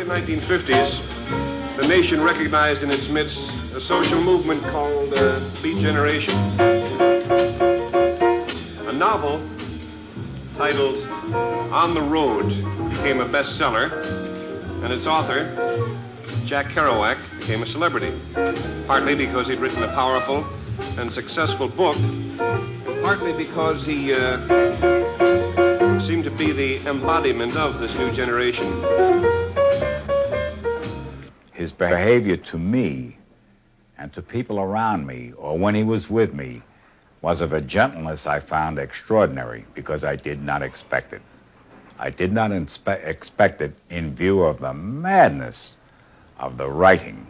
early 1950s, the nation recognized in its midst a social movement called Beat Generation. A novel titled On the Road became a bestseller, and its author, Jack Kerouac, became a celebrity, partly because he'd written a powerful and successful book, and partly because he seemed to be the embodiment of this new generation. His behavior to me and to people around me, or when he was with me, was of a gentleness I found extraordinary because I did not expect it. I did not expect it in view of the madness of the writing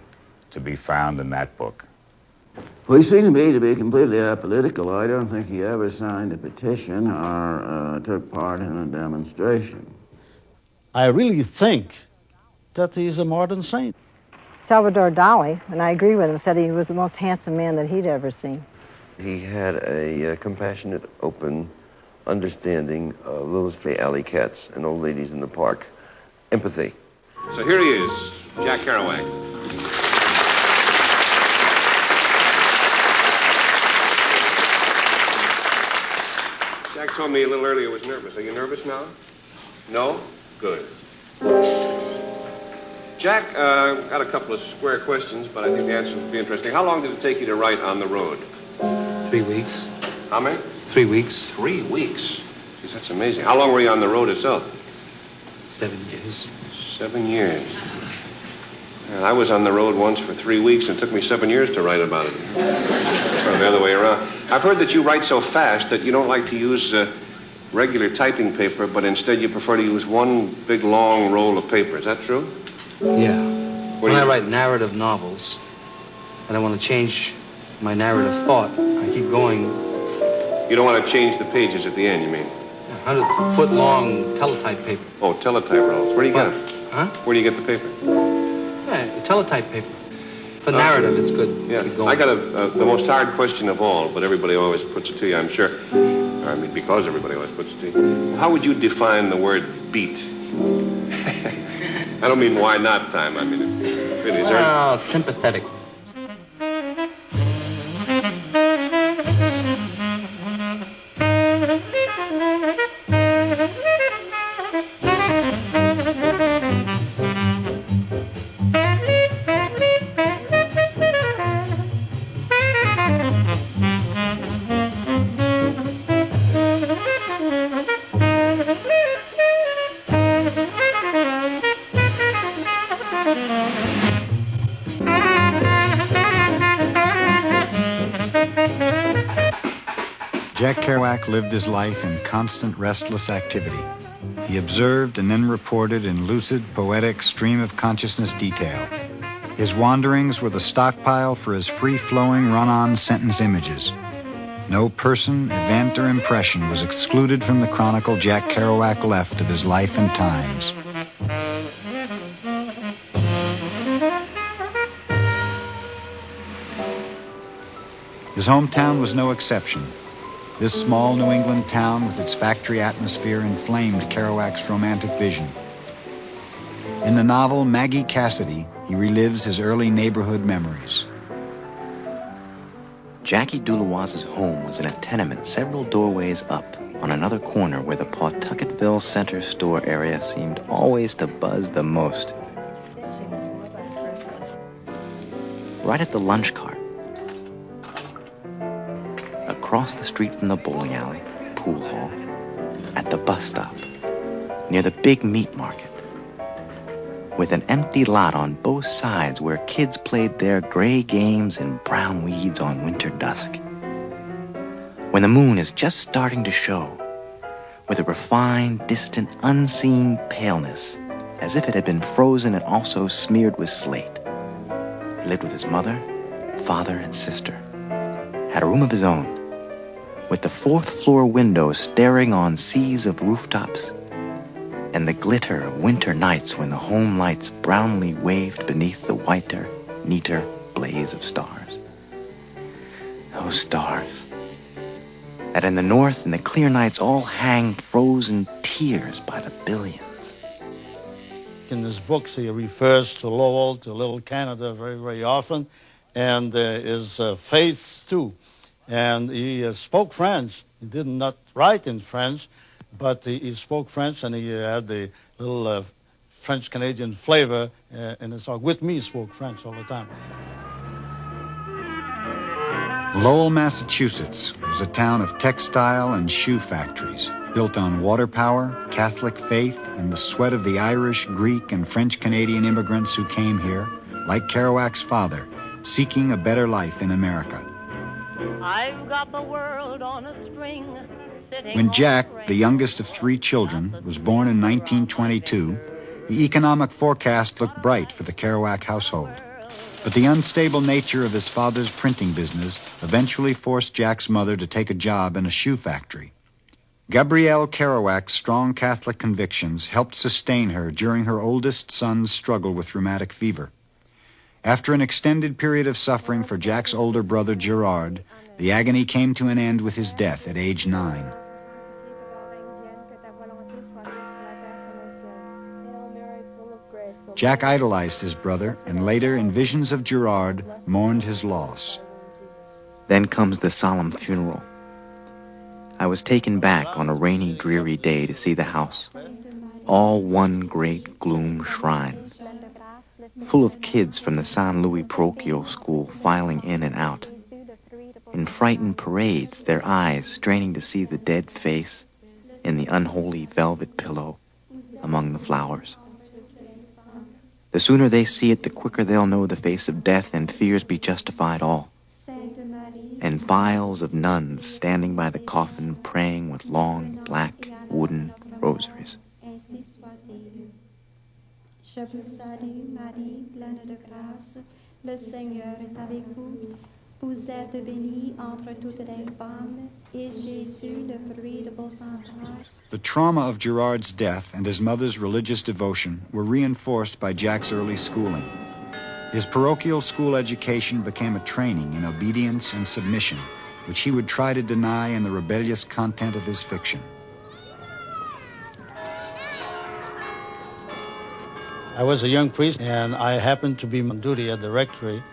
to be found in that book. Well, he seemed to me to be completely apolitical. I don't think he ever signed a petition or took part in a demonstration. I really think that he's a modern saint. Salvador Dali, and I agree with him, said he was the most handsome man that he'd ever seen. He had a compassionate, open understanding of little stray alley cats and old ladies in the park. Empathy. So here he is, Jack Kerouac. Jack told me a little earlier he was nervous. Are you nervous now? No? Good. Jack, got a couple of square questions, but I think the answers will be interesting. How long did it take you to write On the Road? 3 weeks. How many? 3 weeks. 3 weeks? Jeez, that's amazing. How long were you on the road itself? 7 years. 7 years. And I was on the road once for 3 weeks, and it took me 7 years to write about it. Or the other way around. I've heard that you write so fast that you don't like to use regular typing paper, but instead you prefer to use one big, long roll of paper. Is that true? Yeah. When I write narrative novels, and I want to change my narrative thought, I keep going. You don't want to change the pages at the end, you mean? 100-foot-long teletype paper. Oh, teletype rolls. Where do you get it? Huh? Where do you get the paper? Yeah, teletype paper. For narrative, it's good. Yeah. Good going. I got the most hard question of all, but everybody always puts it to you, I'm sure. I mean, because everybody always puts it to you. How would you define the word beat? I don't mean why not time. I mean, it really is. Well, sympathetic. Jack Kerouac lived his life in constant restless activity. He observed and then reported in lucid, poetic stream of consciousness detail. His wanderings were the stockpile for his free-flowing, run-on sentence images. No person, event, or impression was excluded from the chronicle Jack Kerouac left of his life and times. His hometown was no exception. This small New England town with its factory atmosphere inflamed Kerouac's romantic vision. In the novel Maggie Cassidy, he relives his early neighborhood memories. Jackie Dulois's home was in a tenement several doorways up on another corner where the Pawtucketville Center store area seemed always to buzz the most. Right at the lunch cart, across the street from the bowling alley, pool hall, at the bus stop, near the big meat market, with an empty lot on both sides where kids played their gray games in brown weeds on winter dusk. When the moon is just starting to show, with a refined, distant, unseen paleness, as if it had been frozen and also smeared with slate. He lived with his mother, father, and sister, had a room of his own, with the fourth-floor window staring on seas of rooftops, and the glitter of winter nights when the home lights brownly waved beneath the whiter, neater blaze of stars. Those stars, that in the north in the clear nights all hang frozen tears by the billions. In his books, he refers to Lowell, to Little Canada very, very often, and his faith too. And he spoke French. He did not write in French, but he spoke French, and he had the little French-Canadian flavor in his talk. With me, he spoke French all the time. Lowell, Massachusetts was a town of textile and shoe factories, built on water power, Catholic faith, and the sweat of the Irish, Greek, and French-Canadian immigrants who came here, like Kerouac's father, seeking a better life in America. I've got the world on a string. When Jack, the youngest of 3 children, was born in 1922, the economic forecast looked bright for the Kerouac household. But the unstable nature of his father's printing business eventually forced Jack's mother to take a job in a shoe factory. Gabrielle Kerouac's strong Catholic convictions helped sustain her during her oldest son's struggle with rheumatic fever. After an extended period of suffering for Jack's older brother Gerard, the agony came to an end with his death at age 9. Jack idolized his brother, and later, in visions of Gerard, mourned his loss. Then comes the solemn funeral. I was taken back on a rainy, dreary day to see the house, all one great gloom shrine, full of kids from the San Luis Parochial School filing in and out. In frightened parades, their eyes straining to see the dead face in the unholy velvet pillow among the flowers. The sooner they see it, the quicker they'll know the face of death and fears be justified all. And files of nuns standing by the coffin praying with long black wooden rosaries. Je vous salue, Marie, pleine de grâce, le Seigneur est avec vous. Vous êtes bénie entre toutes les femmes, et Jésus, le fruit de vos entrailles. The trauma of Gerard's death and his mother's religious devotion were reinforced by Jack's early schooling. His parochial school education became a training in obedience and submission, which he would try to deny in the rebellious content of his fiction. I was a young priest, and I happened to be on duty at the rectory,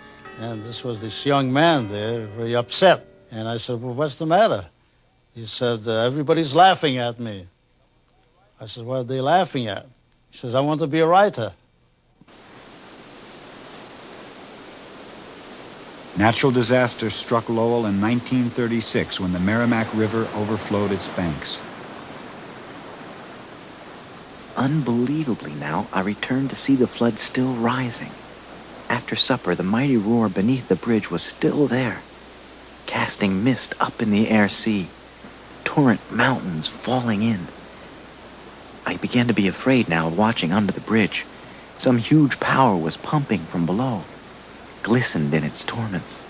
and this young man there, very upset. And I said, well, what's the matter? He said, everybody's laughing at me. I said, what are they laughing at? He says, I want to be a writer. Natural disaster struck Lowell in 1936 when the Merrimack River overflowed its banks. Unbelievably now, I returned to see the flood still rising. After supper, the mighty roar beneath the bridge was still there, casting mist up in the air sea, torrent mountains falling in. I began to be afraid now of watching under the bridge. Some huge power was pumping from below, glistened in its torments.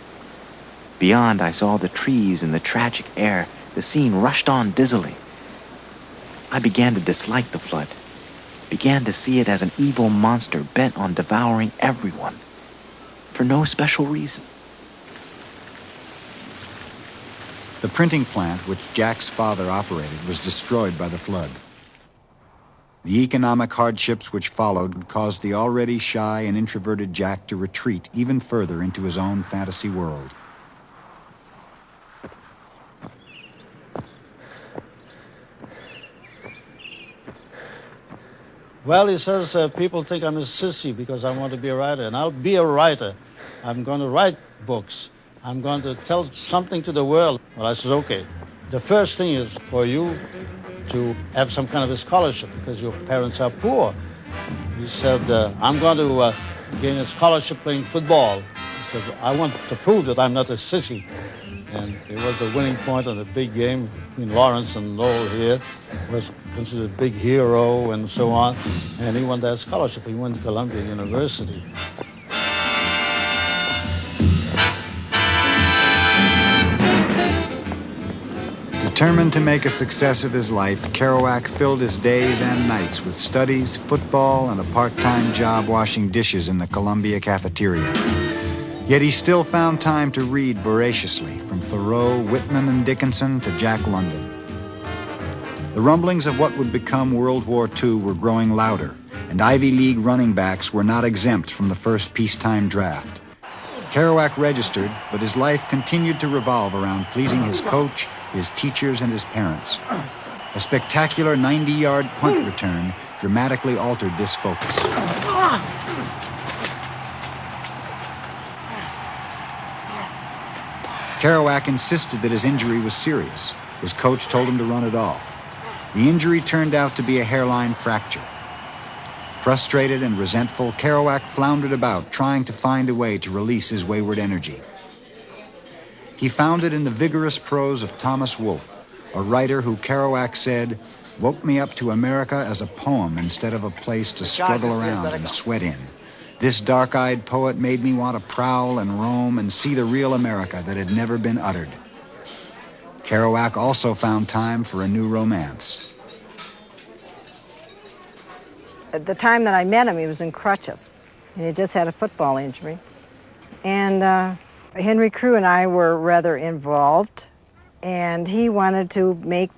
Beyond, I saw the trees and the tragic air. The scene rushed on dizzily. I began to dislike the flood, began to see it as an evil monster bent on devouring everyone, for no special reason. The printing plant which Jack's father operated was destroyed by the flood. The economic hardships which followed caused the already shy and introverted Jack to retreat even further into his own fantasy world. Well, he says, people think I'm a sissy because I want to be a writer, and I'll be a writer. I'm going to write books. I'm going to tell something to the world. Well, I said, okay. The first thing is for you to have some kind of a scholarship because your parents are poor. He said, I'm going to gain a scholarship playing football. He said, I want to prove that I'm not a sissy. And it was the winning point on the big game between Lawrence and Lowell here. He was considered a big hero and so on. And he won that scholarship. He went to Columbia University. Determined to make a success of his life, Kerouac filled his days and nights with studies, football, and a part-time job washing dishes in the Columbia cafeteria. Yet he still found time to read voraciously, from Thoreau, Whitman, and Dickinson to Jack London. The rumblings of what would become World War II were growing louder, and Ivy League running backs were not exempt from the first peacetime draft. Kerouac registered, but his life continued to revolve around pleasing his coach, his teachers, and his parents. A spectacular 90-yard punt return dramatically altered this focus. Kerouac insisted that his injury was serious. His coach told him to run it off. The injury turned out to be a hairline fracture. Frustrated and resentful, Kerouac floundered about, trying to find a way to release his wayward energy. He found it in the vigorous prose of Thomas Wolfe, a writer who Kerouac said, woke me up to America as a poem instead of a place to struggle around and sweat in. This dark-eyed poet made me want to prowl and roam and see the real America that had never been uttered. Kerouac also found time for a new romance. At the time that I met him, he was in crutches, and he just had a football injury. And Henry Crew and I were rather involved, and he wanted to make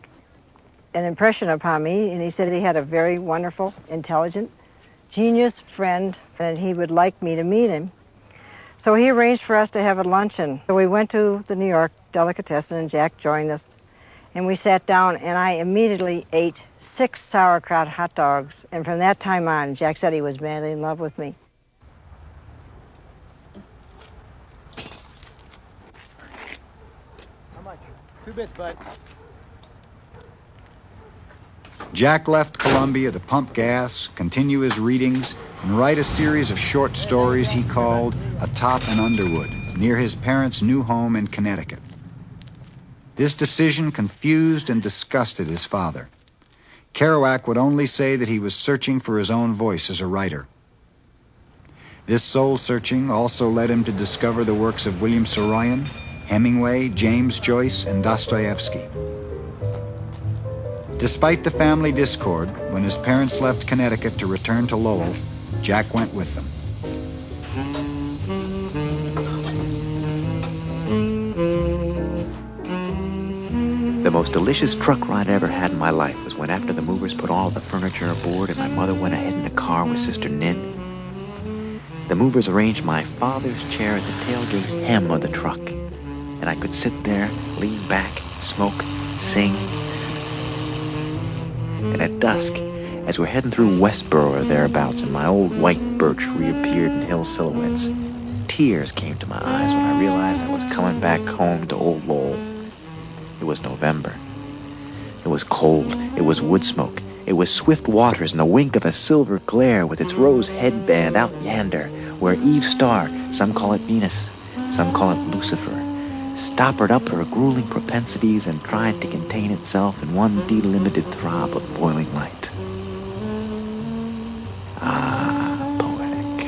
an impression upon me, and he said he had a very wonderful, intelligent, genius friend, and he would like me to meet him. So he arranged for us to have a luncheon. So we went to the New York Delicatessen, and Jack joined us. And we sat down, and I immediately ate 6 sauerkraut hot dogs. And from that time on, Jack said he was madly in love with me. How much? 2 bits, bud. Jack left Columbia to pump gas, continue his readings, and write a series of short stories he called Atop an Underwood, near his parents' new home in Connecticut. This decision confused and disgusted his father. Kerouac would only say that he was searching for his own voice as a writer. This soul-searching also led him to discover the works of William Saroyan, Hemingway, James Joyce, and Dostoevsky. Despite the family discord, when his parents left Connecticut to return to Lowell, Jack went with them. The most delicious truck ride I ever had in my life was when, after the movers put all the furniture aboard and my mother went ahead in a car with Sister Ned, the movers arranged my father's chair at the tailgate hem of the truck, and I could sit there, lean back, smoke, sing. And at dusk, as we're heading through Westboro or thereabouts and my old white birch reappeared in hill silhouettes, tears came to my eyes when I realized I was coming back home to old Lowell. It was November. It was cold. It was wood smoke. It was swift waters and the wink of a silver glare with its rose headband out yonder, where Eve's star, some call it Venus, some call it Lucifer, stoppered up her grueling propensities and tried to contain itself in one delimited throb of boiling light. Ah, poetic.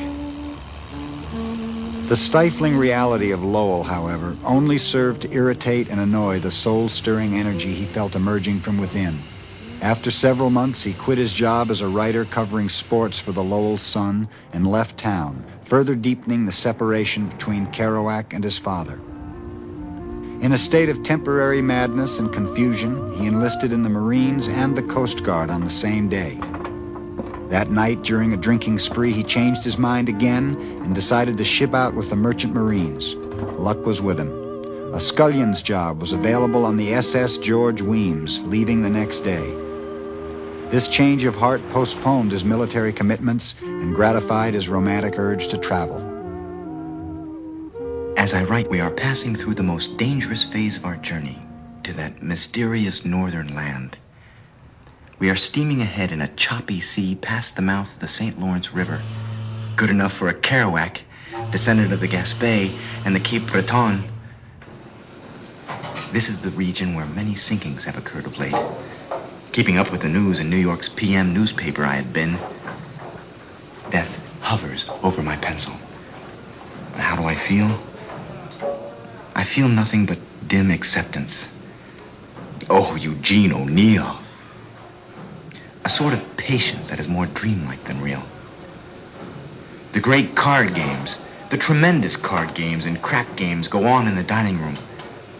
The stifling reality of Lowell, however, only served to irritate and annoy the soul-stirring energy he felt emerging from within. After several months, he quit his job as a writer covering sports for the Lowell Sun and left town, further deepening the separation between Kerouac and his father. In a state of temporary madness and confusion, he enlisted in the Marines and the Coast Guard on the same day. That night, during a drinking spree, he changed his mind again and decided to ship out with the Merchant Marines. Luck was with him. A scullion's job was available on the SS George Weems, leaving the next day. This change of heart postponed his military commitments and gratified his romantic urge to travel. As I write, we are passing through the most dangerous phase of our journey to that mysterious northern land. We are steaming ahead in a choppy sea past the mouth of the St. Lawrence River. Good enough for a Kerouac, descendant of the Gaspé and the Cape Breton. This is the region where many sinkings have occurred of late. Keeping up with the news in New York's PM newspaper I had been, death hovers over my pencil. And how do I feel? I feel nothing but dim acceptance. Oh, Eugene O'Neill. A sort of patience that is more dreamlike than real. The great card games, the tremendous card games and crack games go on in the dining room.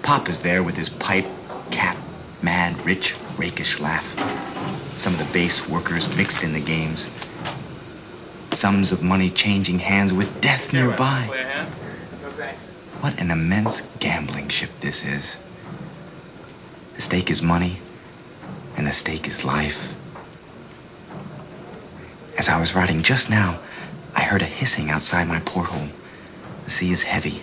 Pop is there with his pipe, cap, mad, rich, rakish laugh. Some of the base workers mixed in the games. sums of money changing hands with death nearby. What an immense gambling ship this is. The stake is money, and the stake is life. As I was writing just now, I heard a hissing outside my porthole. The sea is heavy.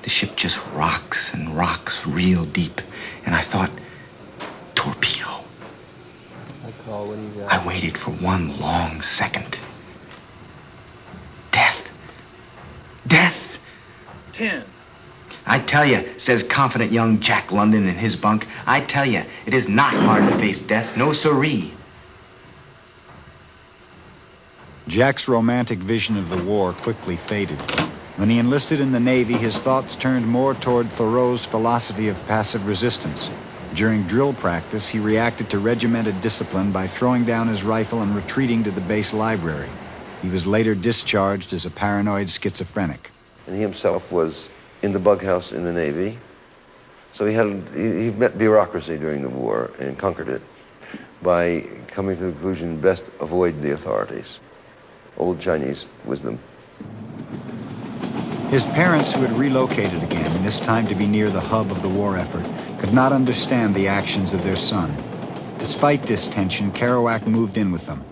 The ship just rocks and rocks real deep. And I thought, torpedo. I waited for one long second. Death. Death. 10. I tell you, says confident young Jack London in his bunk, I tell you, it is not hard to face death, no siree. Jack's romantic vision of the war quickly faded. When he enlisted in the Navy, his thoughts turned more toward Thoreau's philosophy of passive resistance. During drill practice, he reacted to regimented discipline by throwing down his rifle and retreating to the base library. He was later discharged as a paranoid schizophrenic. And he himself was in the bug house in the Navy. So he met bureaucracy during the war and conquered it by coming to the conclusion, best avoid the authorities. Old Chinese wisdom. His parents, who had relocated again, this time to be near the hub of the war effort, could not understand the actions of their son. Despite this tension, Kerouac moved in with them.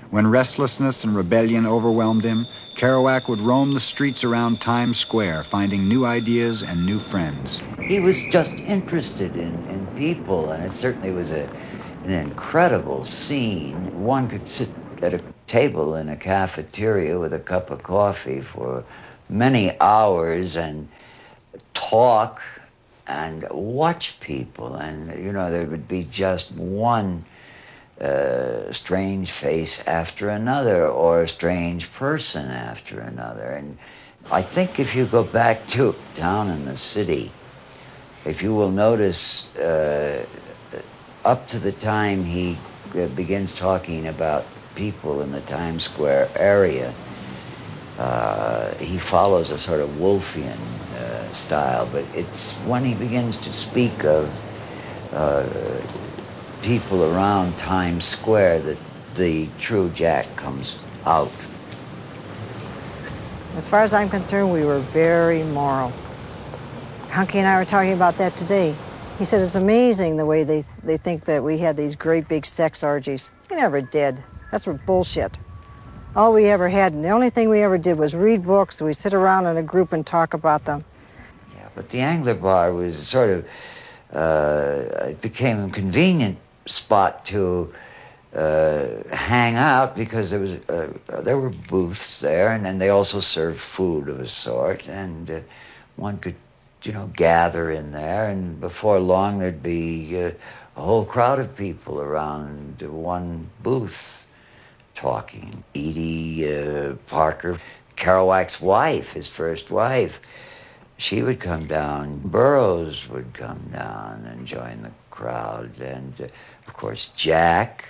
When restlessness and rebellion overwhelmed him, Kerouac would roam the streets around Times Square, finding new ideas and new friends. He was just interested in people, and it certainly was an incredible scene. One could sit at a table in a cafeteria with a cup of coffee for many hours and talk and watch people, and you know, there would be just one strange face after another, or a strange person after another. And I think if you go back to down in the city, if you will notice, up to the time he begins talking about people in the Times Square area, he follows a sort of Woolfian style, but it's when he begins to speak of people around Times Square that the true Jack comes out. As far as I'm concerned, we were very moral. Hunky and I were talking about that today. He said it's amazing the way they think that we had these great big sex orgies. We never did. That's bullshit. All we ever had, and the only thing we ever did was read books. We sit around in a group and talk about them. Yeah, but the Angler Bar was sort of, it became a convenient spot to hang out because there were booths there, and then they also served food of a sort, and one could, you know, gather in there, and before long there'd be a whole crowd of people around one booth talking. Edie Parker, Kerouac's wife, his first wife, she would come down. Burroughs would come down and join the crowd. And, of course, Jack,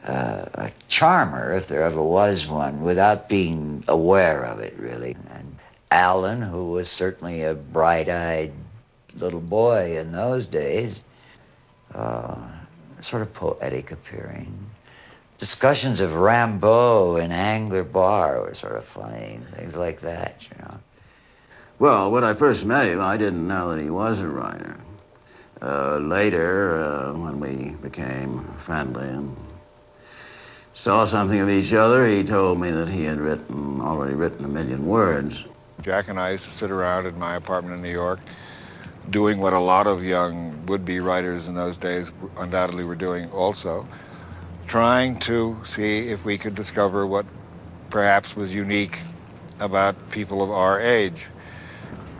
a charmer, if there ever was one, without being aware of it, really. And Alan, who was certainly a bright-eyed little boy in those days, sort of poetic appearing. Discussions of Rimbaud and Angler Bar were sort of funny, things like that, you know. Well, when I first met him, I didn't know that he was a writer. Later, when we became friendly and saw something of each other, he told me that he had already written 1 million words. Jack and I used to sit around in my apartment in New York doing what a lot of young would-be writers in those days undoubtedly were doing also, trying to see if we could discover what perhaps was unique about people of our age.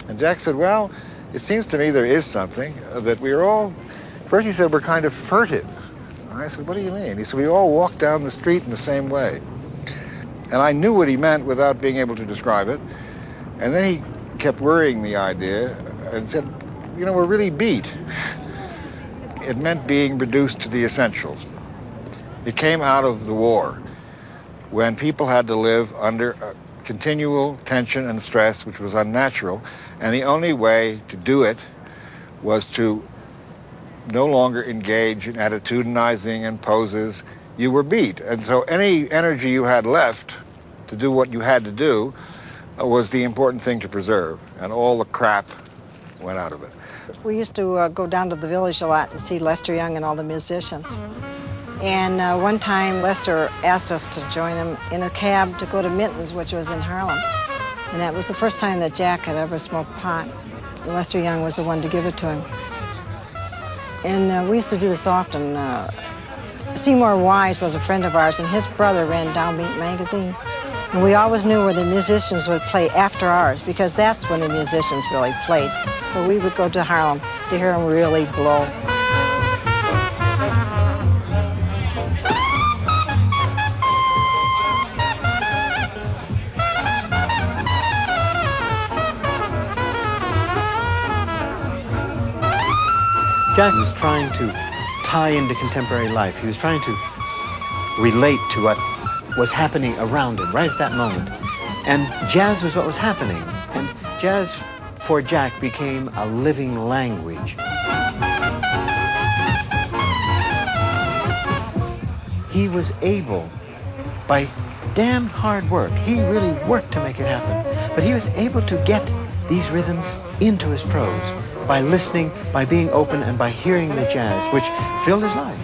And Jack said, well, it seems to me there is something that we're all, first he said, we're kind of furtive. And I said, what do you mean? He said, we all walk down the street in the same way. And I knew what he meant without being able to describe it. And then he kept worrying the idea and said, you know, we're really beat. It meant being reduced to the essentials. It came out of the war when people had to live under continual tension and stress, which was unnatural, and the only way to do it was to no longer engage in attitudinizing and poses. You were beat, and so any energy you had left to do what you had to do was the important thing to preserve, and all the crap went out of it. We used to go down to the village a lot and see Lester Young and all the musicians. And one time Lester asked us to join him in a cab to go to Minton's, which was in Harlem. And that was the first time that Jack had ever smoked pot. And Lester Young was the one to give it to him. And we used to do this often. Seymour Wise was a friend of ours, and his brother ran Downbeat magazine. And we always knew where the musicians would play after ours, because that's when the musicians really played. So we would go to Harlem to hear them really blow. Jack was trying to tie into contemporary life. He was trying to relate to what was happening around him right at that moment. And jazz was what was happening. And jazz, for Jack, became a living language. He was able, by damn hard work, he really worked to make it happen, but he was able to get these rhythms into his prose by listening, by being open, and by hearing the jazz, which filled his life.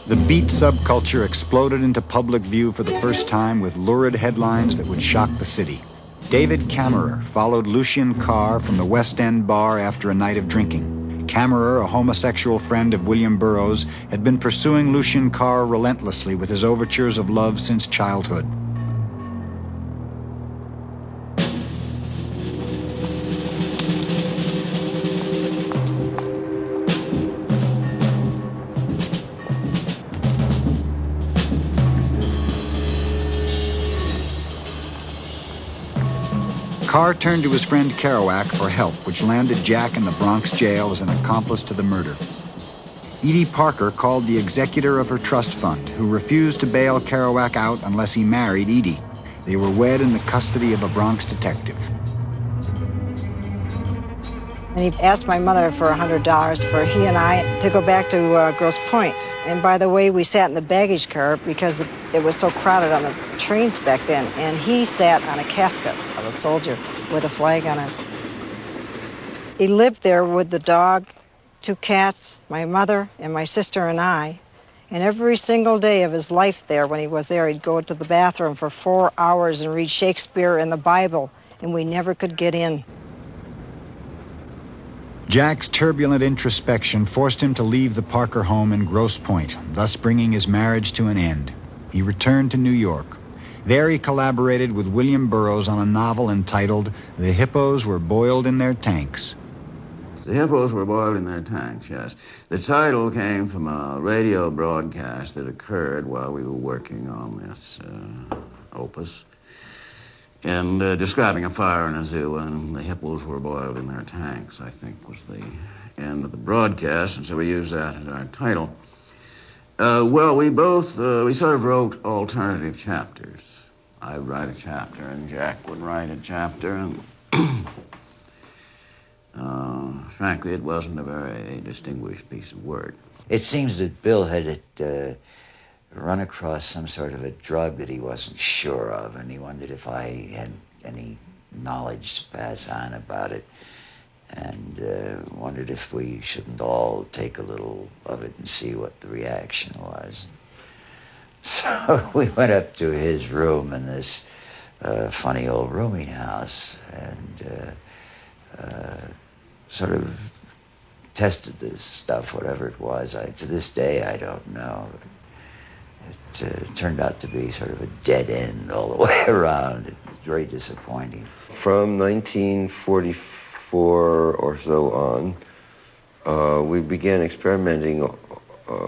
The beat subculture exploded into public view for the first time with lurid headlines that would shock the city. David Kammerer followed Lucien Carr from the West End bar after a night of drinking. Kammerer, a homosexual friend of William Burroughs, had been pursuing Lucien Carr relentlessly with his overtures of love since childhood. Carr turned to his friend Kerouac for help, which landed Jack in the Bronx jail as an accomplice to the murder. Edie Parker called the executor of her trust fund, who refused to bail Kerouac out unless he married Edie. They were wed in the custody of a Bronx detective. And he asked my mother for $100 for he and I to go back to Grosse Pointe. And by the way, we sat in the baggage car because it was so crowded on the trains back then. And he sat on a casket of a soldier with a flag on it. He lived there with the dog, 2 cats, my mother, and my sister and I. And every single day of his life there, when he was there, he'd go to the bathroom for 4 hours and read Shakespeare and the Bible, and we never could get in. Jack's turbulent introspection forced him to leave the Parker home in Grosse Pointe, thus bringing his marriage to an end. He returned to New York. There he collaborated with William Burroughs on a novel entitled The Hippos Were Boiled in Their Tanks. The hippos were boiled in their tanks, yes. The title came from a radio broadcast that occurred while we were working on this opus, and describing a fire in a zoo, and the hippos were boiled in their tanks, I think was the end of the broadcast, and so we used that as our title. Well, we sort of wrote alternative chapters. I would write a chapter, and Jack would write a chapter, and frankly, it wasn't a very distinguished piece of work. It seems that Bill had run across some sort of a drug that he wasn't sure of, and he wondered if I had any knowledge to pass on about it, and wondered if we shouldn't all take a little of it and see what the reaction was. So we went up to his room in this funny old rooming house and sort of tested this stuff, whatever it was. To this day, I don't know. It turned out to be sort of a dead end all the way around. It was very disappointing. From 1944 or so on, we began experimenting,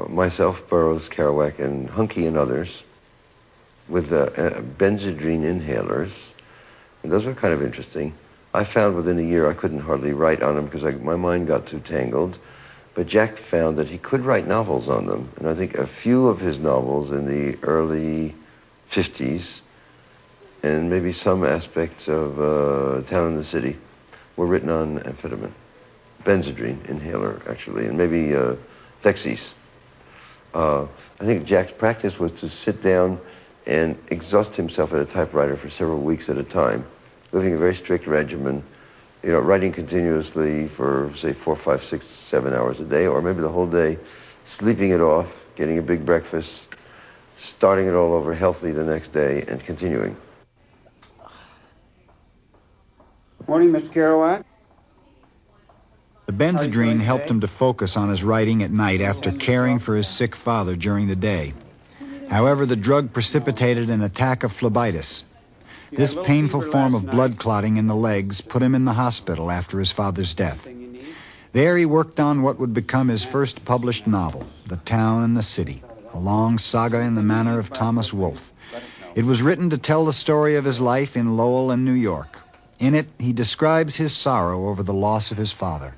myself, Burroughs, Kerouac, and Hunky and others, with Benzedrine inhalers. And those were kind of interesting. I found within a year I couldn't hardly write on them because my mind got too tangled. But Jack found that he could write novels on them. And I think a few of his novels in the early 50s, and maybe some aspects of Town and the City were written on amphetamine, Benzedrine inhaler, actually, and maybe Dexies. I think Jack's practice was to sit down and exhaust himself at a typewriter for several weeks at a time, living a very strict regimen, you know, writing continuously for, say, 4, 5, 6, 7 hours a day, or maybe the whole day, sleeping it off, getting a big breakfast, starting it all over healthy the next day, and continuing. Morning, Mr. Kerouac. The Benzedrine helped him to focus on his writing at night after caring for his sick father during the day. However, the drug precipitated an attack of phlebitis. This painful form of blood clotting in the legs put him in the hospital after his father's death. There he worked on what would become his first published novel, The Town and the City, a long saga in the manner of Thomas Wolfe. It was written to tell the story of his life in Lowell and New York. In it, he describes his sorrow over the loss of his father.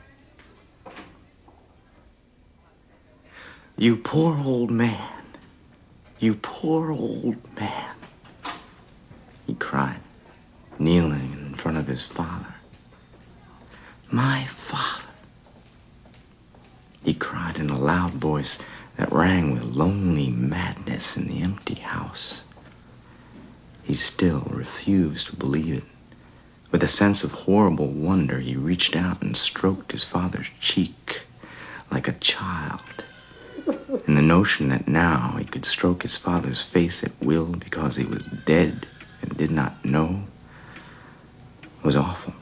You poor old man. You poor old man. He cried, kneeling in front of his father. My father. He cried in a loud voice that rang with lonely madness in the empty house. He still refused to believe it. With a sense of horrible wonder, he reached out and stroked his father's cheek like a child. In the notion that now he could stroke his father's face at will because he was dead and did not know was awful.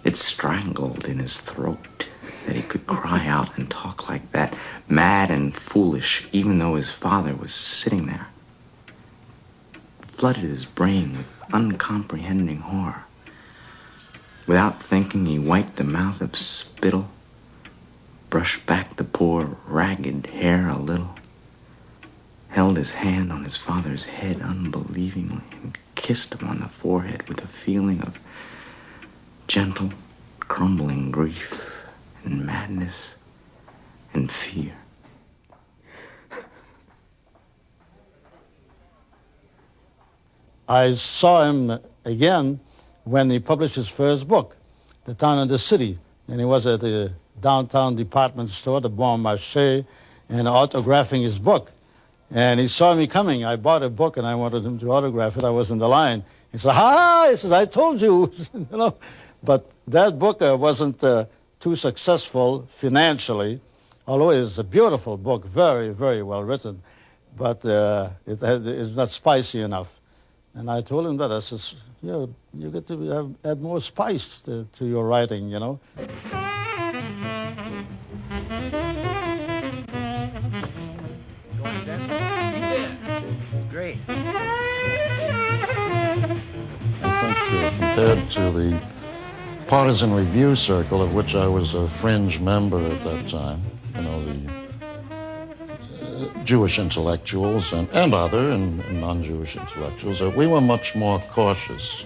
It strangled in his throat that he could cry out and talk like that, mad and foolish, even though his father was sitting there. It flooded his brain with uncomprehending horror. Without thinking, he wiped the mouth of spittle, brushed back the poor, ragged hair a little, held his hand on his father's head unbelievingly, and kissed him on the forehead with a feeling of gentle, crumbling grief and madness and fear. I saw him again when he published his first book, The Town and the City, and he was at the downtown department store, the Bon Marché, and autographing his book. And he saw me coming. I bought a book and I wanted him to autograph it. I was in the line. He said, "Ha!" He said, "I told you." You know, but that book wasn't too successful financially, although it's a beautiful book, very, very well written. But it's not spicy enough. And I told him that. I said, "Yeah, you get to add more spice to your writing, you know." Great. I think compared to the partisan review circle, of which I was a fringe member at that time, you know, the Jewish intellectuals and other and non-Jewish intellectuals, we were much more cautious.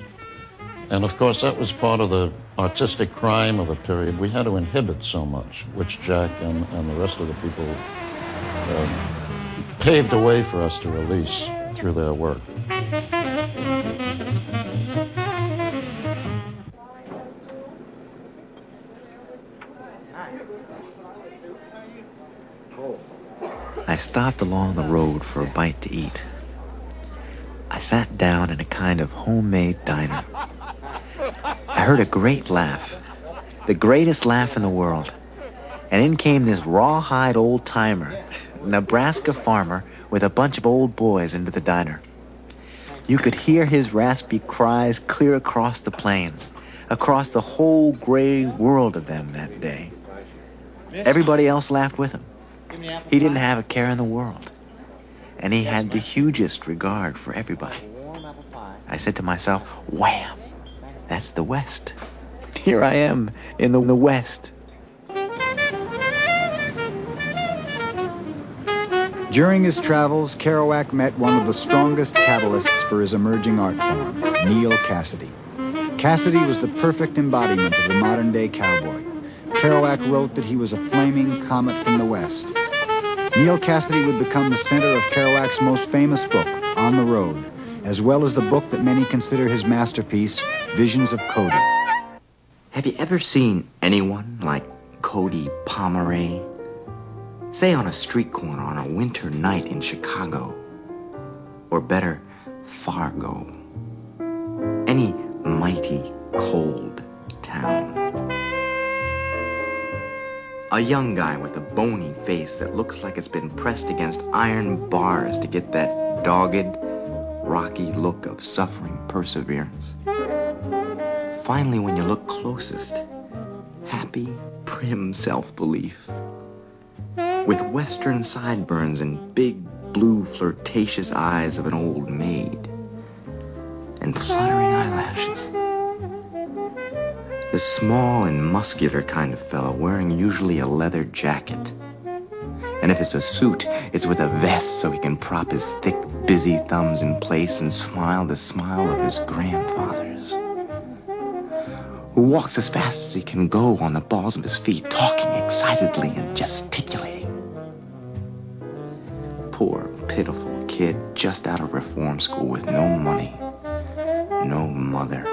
And of course, that was part of the artistic crime of the period. We had to inhibit so much, which Jack and the rest of the people paved the way for us to release through their work. I stopped along the road for a bite to eat. I sat down in a kind of homemade diner. I heard a great laugh, the greatest laugh in the world. And in came this rawhide old-timer, Nebraska farmer with a bunch of old boys into the diner. You could hear his raspy cries clear across the plains, across the whole gray world of them that day. Everybody else laughed with him. He didn't have a care in the world, and he had the hugest regard for everybody. I said to myself, wham, that's the West. Here I am in the West. During his travels, Kerouac met one of the strongest catalysts for his emerging art form, Neal Cassady. Cassady was the perfect embodiment of the modern-day cowboy. Kerouac wrote that he was a flaming comet from the West. Neal Cassady would become the center of Kerouac's most famous book, On the Road, as well as the book that many consider his masterpiece, Visions of Cody. Have you ever seen anyone like Cody Pomeray? Say on a street corner on a winter night in Chicago. Or better, Fargo. Any mighty, cold town. A young guy with a bony face that looks like it's been pressed against iron bars to get that dogged, rocky look of suffering perseverance. Finally, when you look closest, happy, prim self-belief. With western sideburns and big, blue, flirtatious eyes of an old maid. And fluttering eyelashes. The small and muscular kind of fellow wearing usually a leather jacket. And if it's a suit, it's with a vest so he can prop his thick, busy thumbs in place and smile the smile of his grandfathers. Who walks as fast as he can go on the balls of his feet, talking excitedly and gesticulating. Poor, pitiful kid just out of reform school with no money, no mother.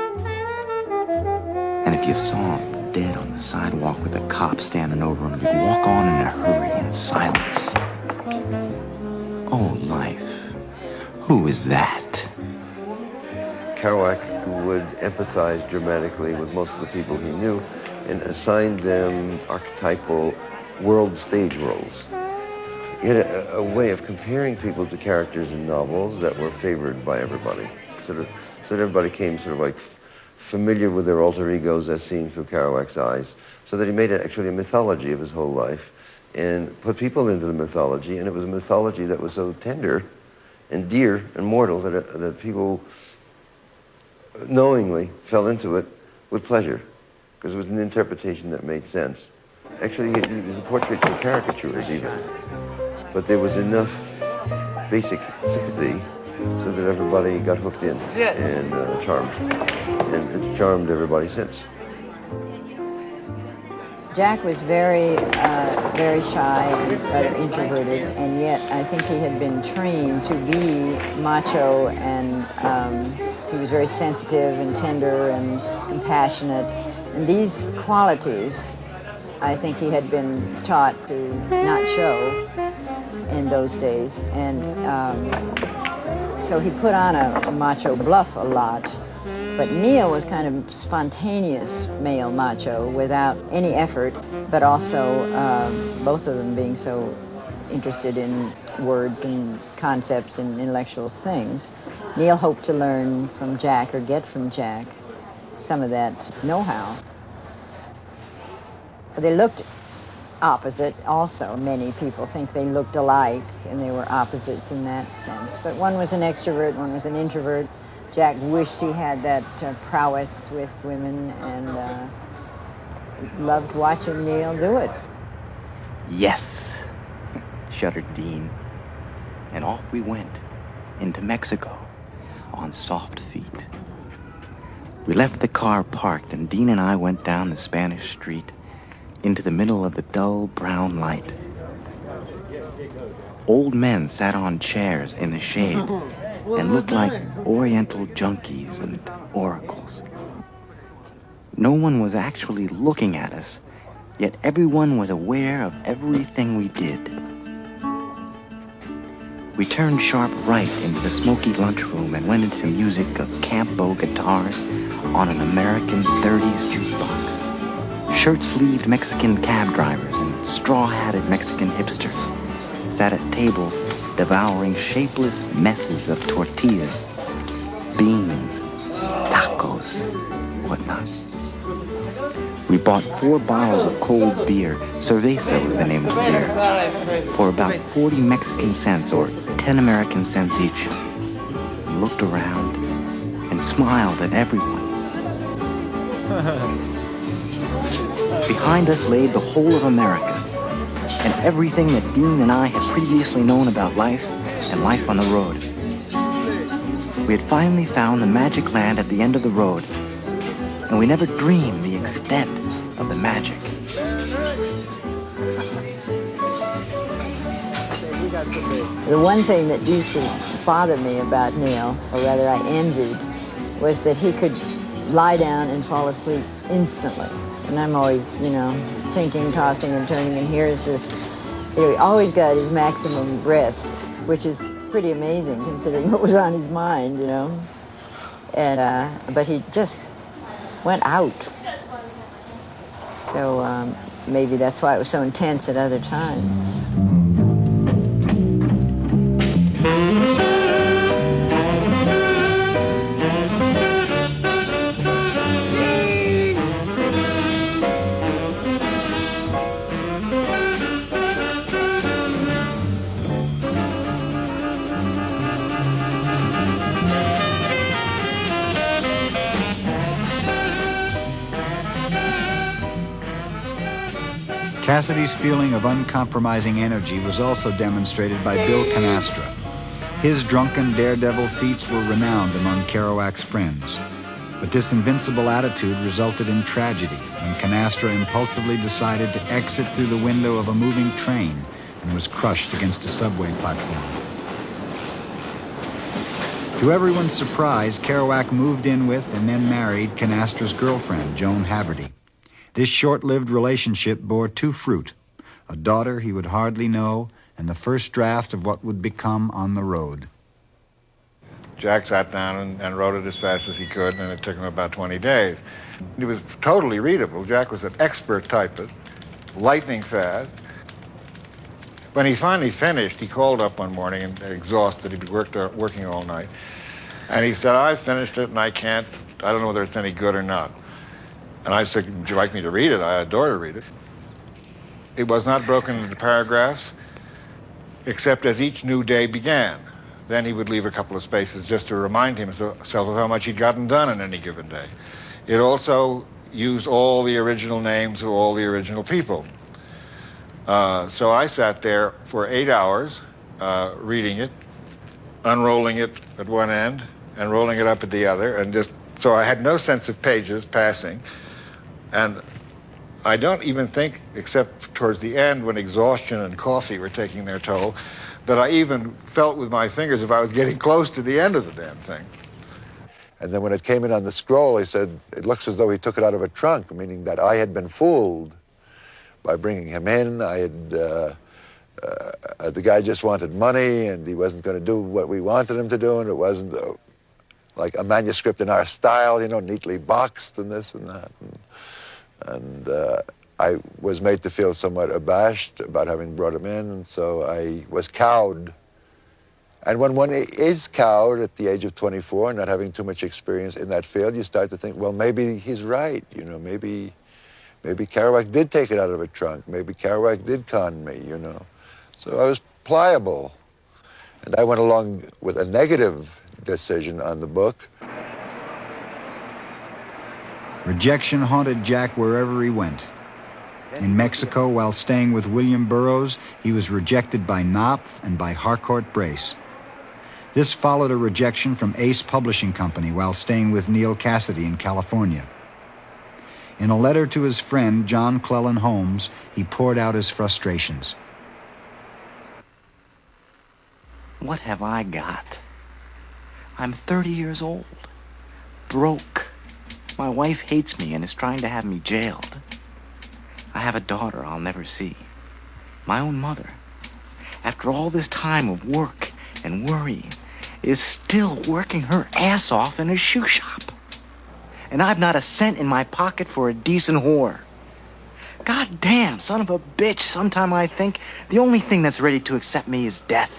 And if you saw him dead on the sidewalk with a cop standing over him, you'd walk on in a hurry in silence. Oh, life, who is that? Kerouac would empathize dramatically with most of the people he knew and assigned them archetypal world stage roles. He had a way of comparing people to characters in novels that were favored by everybody. So that everybody came sort of like familiar with their alter egos as seen through Kerouac's eyes. So that he made actually a mythology of his whole life and put people into the mythology, and it was a mythology that was so tender and dear and mortal that people knowingly fell into it with pleasure, because it was an interpretation that made sense. Actually, the portraits were caricatures even, but there was enough basic sympathy so that everybody got hooked in and charmed. And it's charmed everybody since. Jack was very shy and rather introverted, and yet I think he had been trained to be macho, and he was very sensitive and tender and compassionate. And these qualities, I think he had been taught to not show in those days. And so he put on a macho bluff a lot. But Neil was kind of spontaneous male macho without any effort, but also both of them being so interested in words and concepts and intellectual things. Neil hoped to learn from Jack or get from Jack some of that know-how. They looked opposite also. Many people think they looked alike and they were opposites in that sense. But one was an extrovert, one was an introvert. Jack wished he had that prowess with women, and loved watching Neil do it. Yes, shuddered Dean. And off we went, into Mexico, on soft feet. We left the car parked, and Dean and I went down the Spanish street into the middle of the dull brown light. Old men sat on chairs in the shade and looked like oriental junkies and oracles. No one was actually looking at us, yet everyone was aware of everything we did. We turned sharp right into the smoky lunchroom and went into music of Campo guitars on an American 30s jukebox. Shirt-sleeved Mexican cab drivers and straw-hatted Mexican hipsters sat at tables devouring shapeless messes of tortillas, beans, tacos, whatnot. We bought 4 bottles of cold beer, Cerveza was the name of the beer, for about 40 Mexican cents or 10 American cents each. We looked around and smiled at everyone. Behind us lay the whole of America, and everything that Dean and I had previously known about life and life on the road. We had finally found the magic land at the end of the road, and we never dreamed the extent of the magic. The one thing that used to bothered me about Neil, or rather I envied, was that he could lie down and fall asleep instantly. And I'm always, you know, thinking, tossing and turning, and here's this, you know, he always got his maximum rest, which is pretty amazing considering what was on his mind, you know. And, but he just went out. So maybe that's why it was so intense at other times. Cassidy's feeling of uncompromising energy was also demonstrated by Bill Canastra. His drunken daredevil feats were renowned among Kerouac's friends. But this invincible attitude resulted in tragedy when Canastra impulsively decided to exit through the window of a moving train and was crushed against a subway platform. To everyone's surprise, Kerouac moved in with and then married Canastra's girlfriend, Joan Haverty. This short-lived relationship bore two fruit, a daughter he would hardly know, and the first draft of what would become On the Road. Jack sat down and wrote it as fast as he could, and it took him about 20 days. It was totally readable. Jack was an expert typist, lightning fast. When he finally finished, he called up one morning and exhausted. He'd been working all night. And he said, I finished it and I don't know whether it's any good or not. And I said, would you like me to read it? I adore to read it. It was not broken into paragraphs, except as each new day began. Then he would leave a couple of spaces just to remind himself of how much he'd gotten done in any given day. It also used all the original names of all the original people. So I sat there for 8 hours reading it, unrolling it at one end and rolling it up at the other, and so I had no sense of pages passing. And I don't even think, except towards the end when exhaustion and coffee were taking their toll, that I even felt with my fingers if I was getting close to the end of the damn thing. And then when it came in on the scroll, he said, it looks as though he took it out of a trunk, meaning that I had been fooled by bringing him in. The guy just wanted money, and he wasn't going to do what we wanted him to do, and it wasn't like a manuscript in our style, you know, neatly boxed and this and that. And I was made to feel somewhat abashed about having brought him in, and so I was cowed. And when one is cowed at the age of 24, not having too much experience in that field, you start to think, well, maybe he's right, you know, maybe Kerouac did take it out of a trunk, maybe Kerouac did con me, you know. So I was pliable. And I went along with a negative decision on the book. Rejection haunted Jack wherever he went. In Mexico, while staying with William Burroughs, he was rejected by Knopf and by Harcourt Brace. This followed a rejection from Ace Publishing Company while staying with Neal Cassady in California. In a letter to his friend, John Cleland Holmes, he poured out his frustrations. What have I got? I'm 30 years old, broke. My wife hates me and is trying to have me jailed. I have a daughter I'll never see. My own mother, after all this time of work and worrying, is still working her ass off in a shoe shop. And I've not a cent in my pocket for a decent whore. God damn, son of a bitch, sometime I think the only thing that's ready to accept me is death.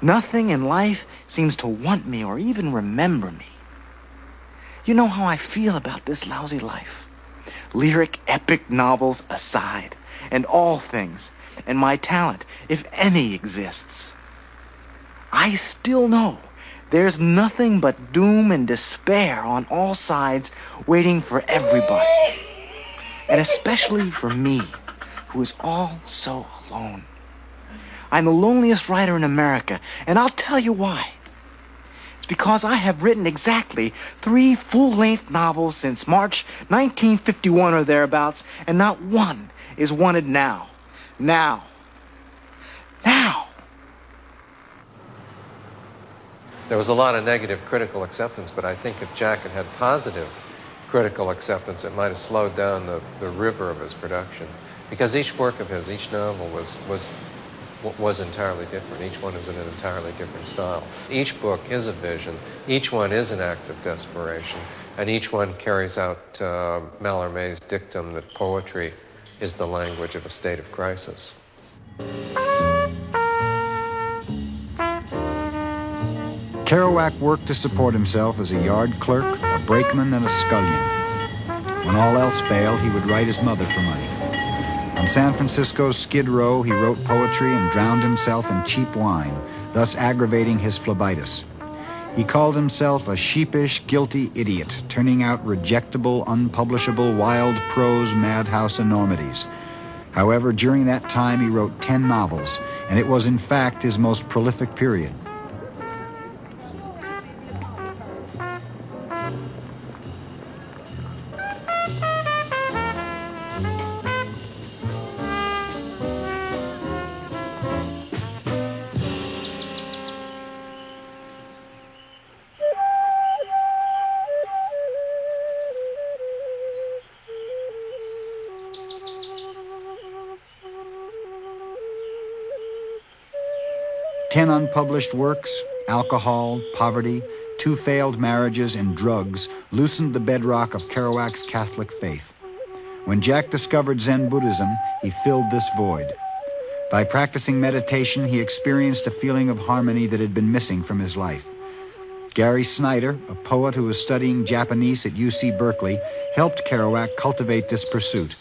Nothing in life seems to want me or even remember me. You know how I feel about this lousy life. Lyric, epic novels aside, and all things, and my talent, if any exists. I still know there's nothing but doom and despair on all sides waiting for everybody. And especially for me, who is all so alone. I'm the loneliest writer in America, and I'll tell you why. It's because I have written exactly 3 full-length novels since March 1951 or thereabouts, and not one is wanted now. Now. There was a lot of negative critical acceptance, but I think if Jack had had positive critical acceptance, it might have slowed down the river of his production. Because each work of his, each novel was entirely different. Each one is in an entirely different style. Each book is a vision. Each one is an act of desperation. And each one carries out Mallarmé's dictum that poetry is the language of a state of crisis. Kerouac worked to support himself as a yard clerk, a brakeman, and a scullion. When all else failed, he would write his mother for money. On San Francisco's Skid Row, he wrote poetry and drowned himself in cheap wine, thus aggravating his phlebitis. He called himself a sheepish, guilty idiot, turning out rejectable, unpublishable, wild prose madhouse enormities. However, during that time, he wrote 10 novels, and it was in fact his most prolific period. Ten unpublished works, alcohol, poverty, 2 failed marriages, and drugs loosened the bedrock of Kerouac's Catholic faith. When Jack discovered Zen Buddhism, he filled this void. By practicing meditation, he experienced a feeling of harmony that had been missing from his life. Gary Snyder, a poet who was studying Japanese at UC Berkeley, helped Kerouac cultivate this pursuit.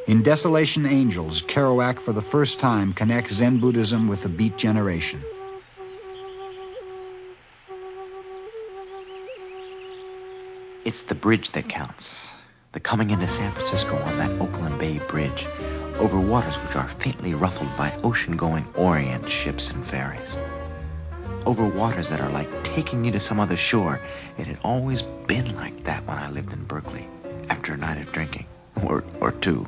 In Desolation Angels, Kerouac for the first time connects Zen Buddhism with the Beat Generation. It's the bridge that counts. The coming into San Francisco on that Oakland Bay Bridge, over waters which are faintly ruffled by ocean-going Orient ships and ferries. Over waters that are like taking you to some other shore. It had always been like that when I lived in Berkeley, after a night of drinking, or two.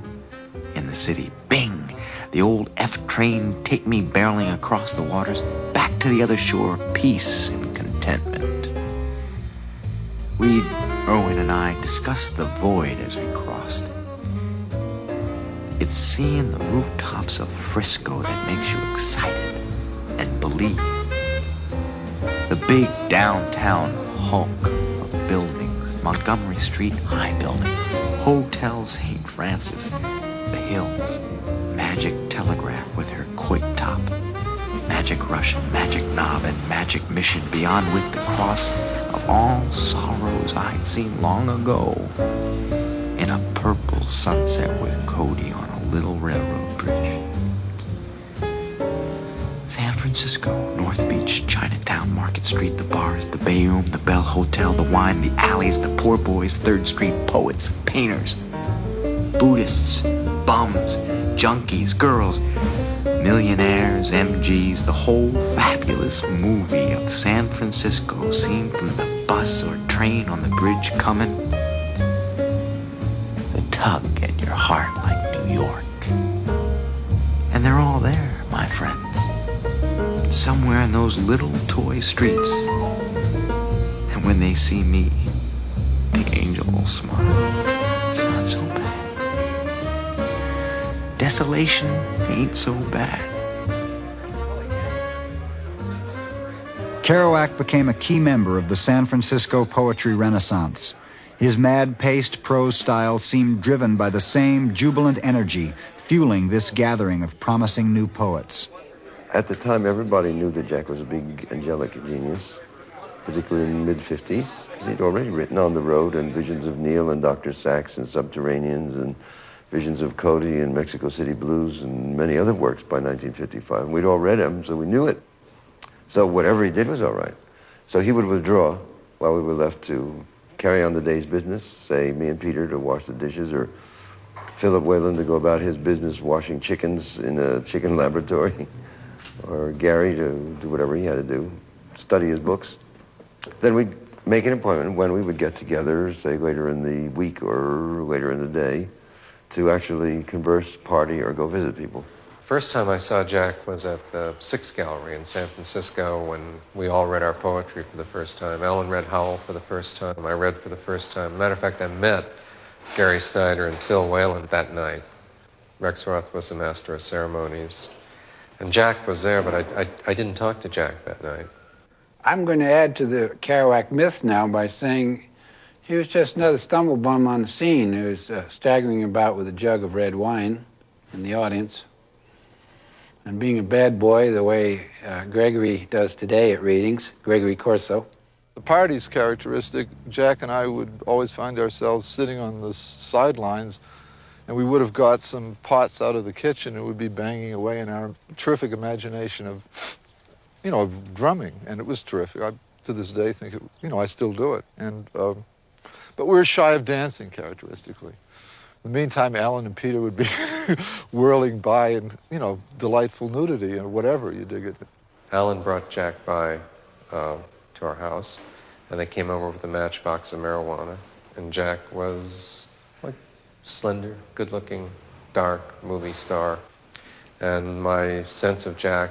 In the city, bing, the old F train take me barreling across the waters, back to the other shore of peace and contentment. Irwin and I, discussed the void as we crossed. It's seeing the rooftops of Frisco that makes you excited and believe. The big downtown hulk of buildings, Montgomery Street high buildings, Hotel St. Francis, the hills, Magic Telegraph with her quoit top, Magic Russian, Magic Knob, and Magic Mission, beyond with the cross of all sorrows I'd seen long ago, in a purple sunset with Cody on a little railroad bridge. San Francisco, North Beach, Chinatown, Market Street, the bars, the Bayroom, the Bell Hotel, the wine, the alleys, the poor boys, 3rd Street, poets, painters, Buddhists, bums, junkies, girls, millionaires, MGs, the whole fabulous movie of San Francisco seen from the bus or train on the bridge coming. The tug at your heart like New York. And they're all there, my friends. Somewhere in those little toy streets. And when they see me, the angel will smile. It's not so bad. Desolation ain't so bad. Kerouac became a key member of the San Francisco poetry renaissance. His mad-paced prose style seemed driven by the same jubilant energy fueling this gathering of promising new poets. At the time, everybody knew that Jack was a big angelic genius, particularly in the mid-50s, because he'd already written On the Road and Visions of Neil and Dr. Sachs and Subterraneans and Visions of Cody and Mexico City Blues and many other works by 1955. And we'd all read them, so we knew it. So whatever he did was all right. So he would withdraw while we were left to carry on the day's business, say me and Peter to wash the dishes, or Philip Whalen to go about his business washing chickens in a chicken laboratory, or Gary to do whatever he had to do, study his books. Then we'd make an appointment when we would get together, say later in the week or later in the day, to actually converse, party, or go visit people. First time I saw Jack was at the Six Gallery in San Francisco when we all read our poetry for the first time. Ellen read Howell for the first time. I read for the first time. Matter of fact, I met Gary Snyder and Phil Whalen that night. Rex Roth was the master of ceremonies. And Jack was there, but I didn't talk to Jack that night. I'm going to add to the Kerouac myth now by saying he was just another stumblebum on the scene who was staggering about with a jug of red wine in the audience and being a bad boy the way Gregory does today at readings, Gregory Corso. The party's characteristic. Jack and I would always find ourselves sitting on the sidelines, and we would have got some pots out of the kitchen and would be banging away in our terrific imagination of, you know, of drumming, and it was terrific. I, to this day, think it, you know, I still do it. And but we were shy of dancing, characteristically. In the meantime, Alan and Peter would be whirling by in, you know, delightful nudity or whatever, you dig it. Alan brought Jack by to our house, and they came over with a matchbox of marijuana, and Jack was like slender, good-looking, dark movie star. And my sense of Jack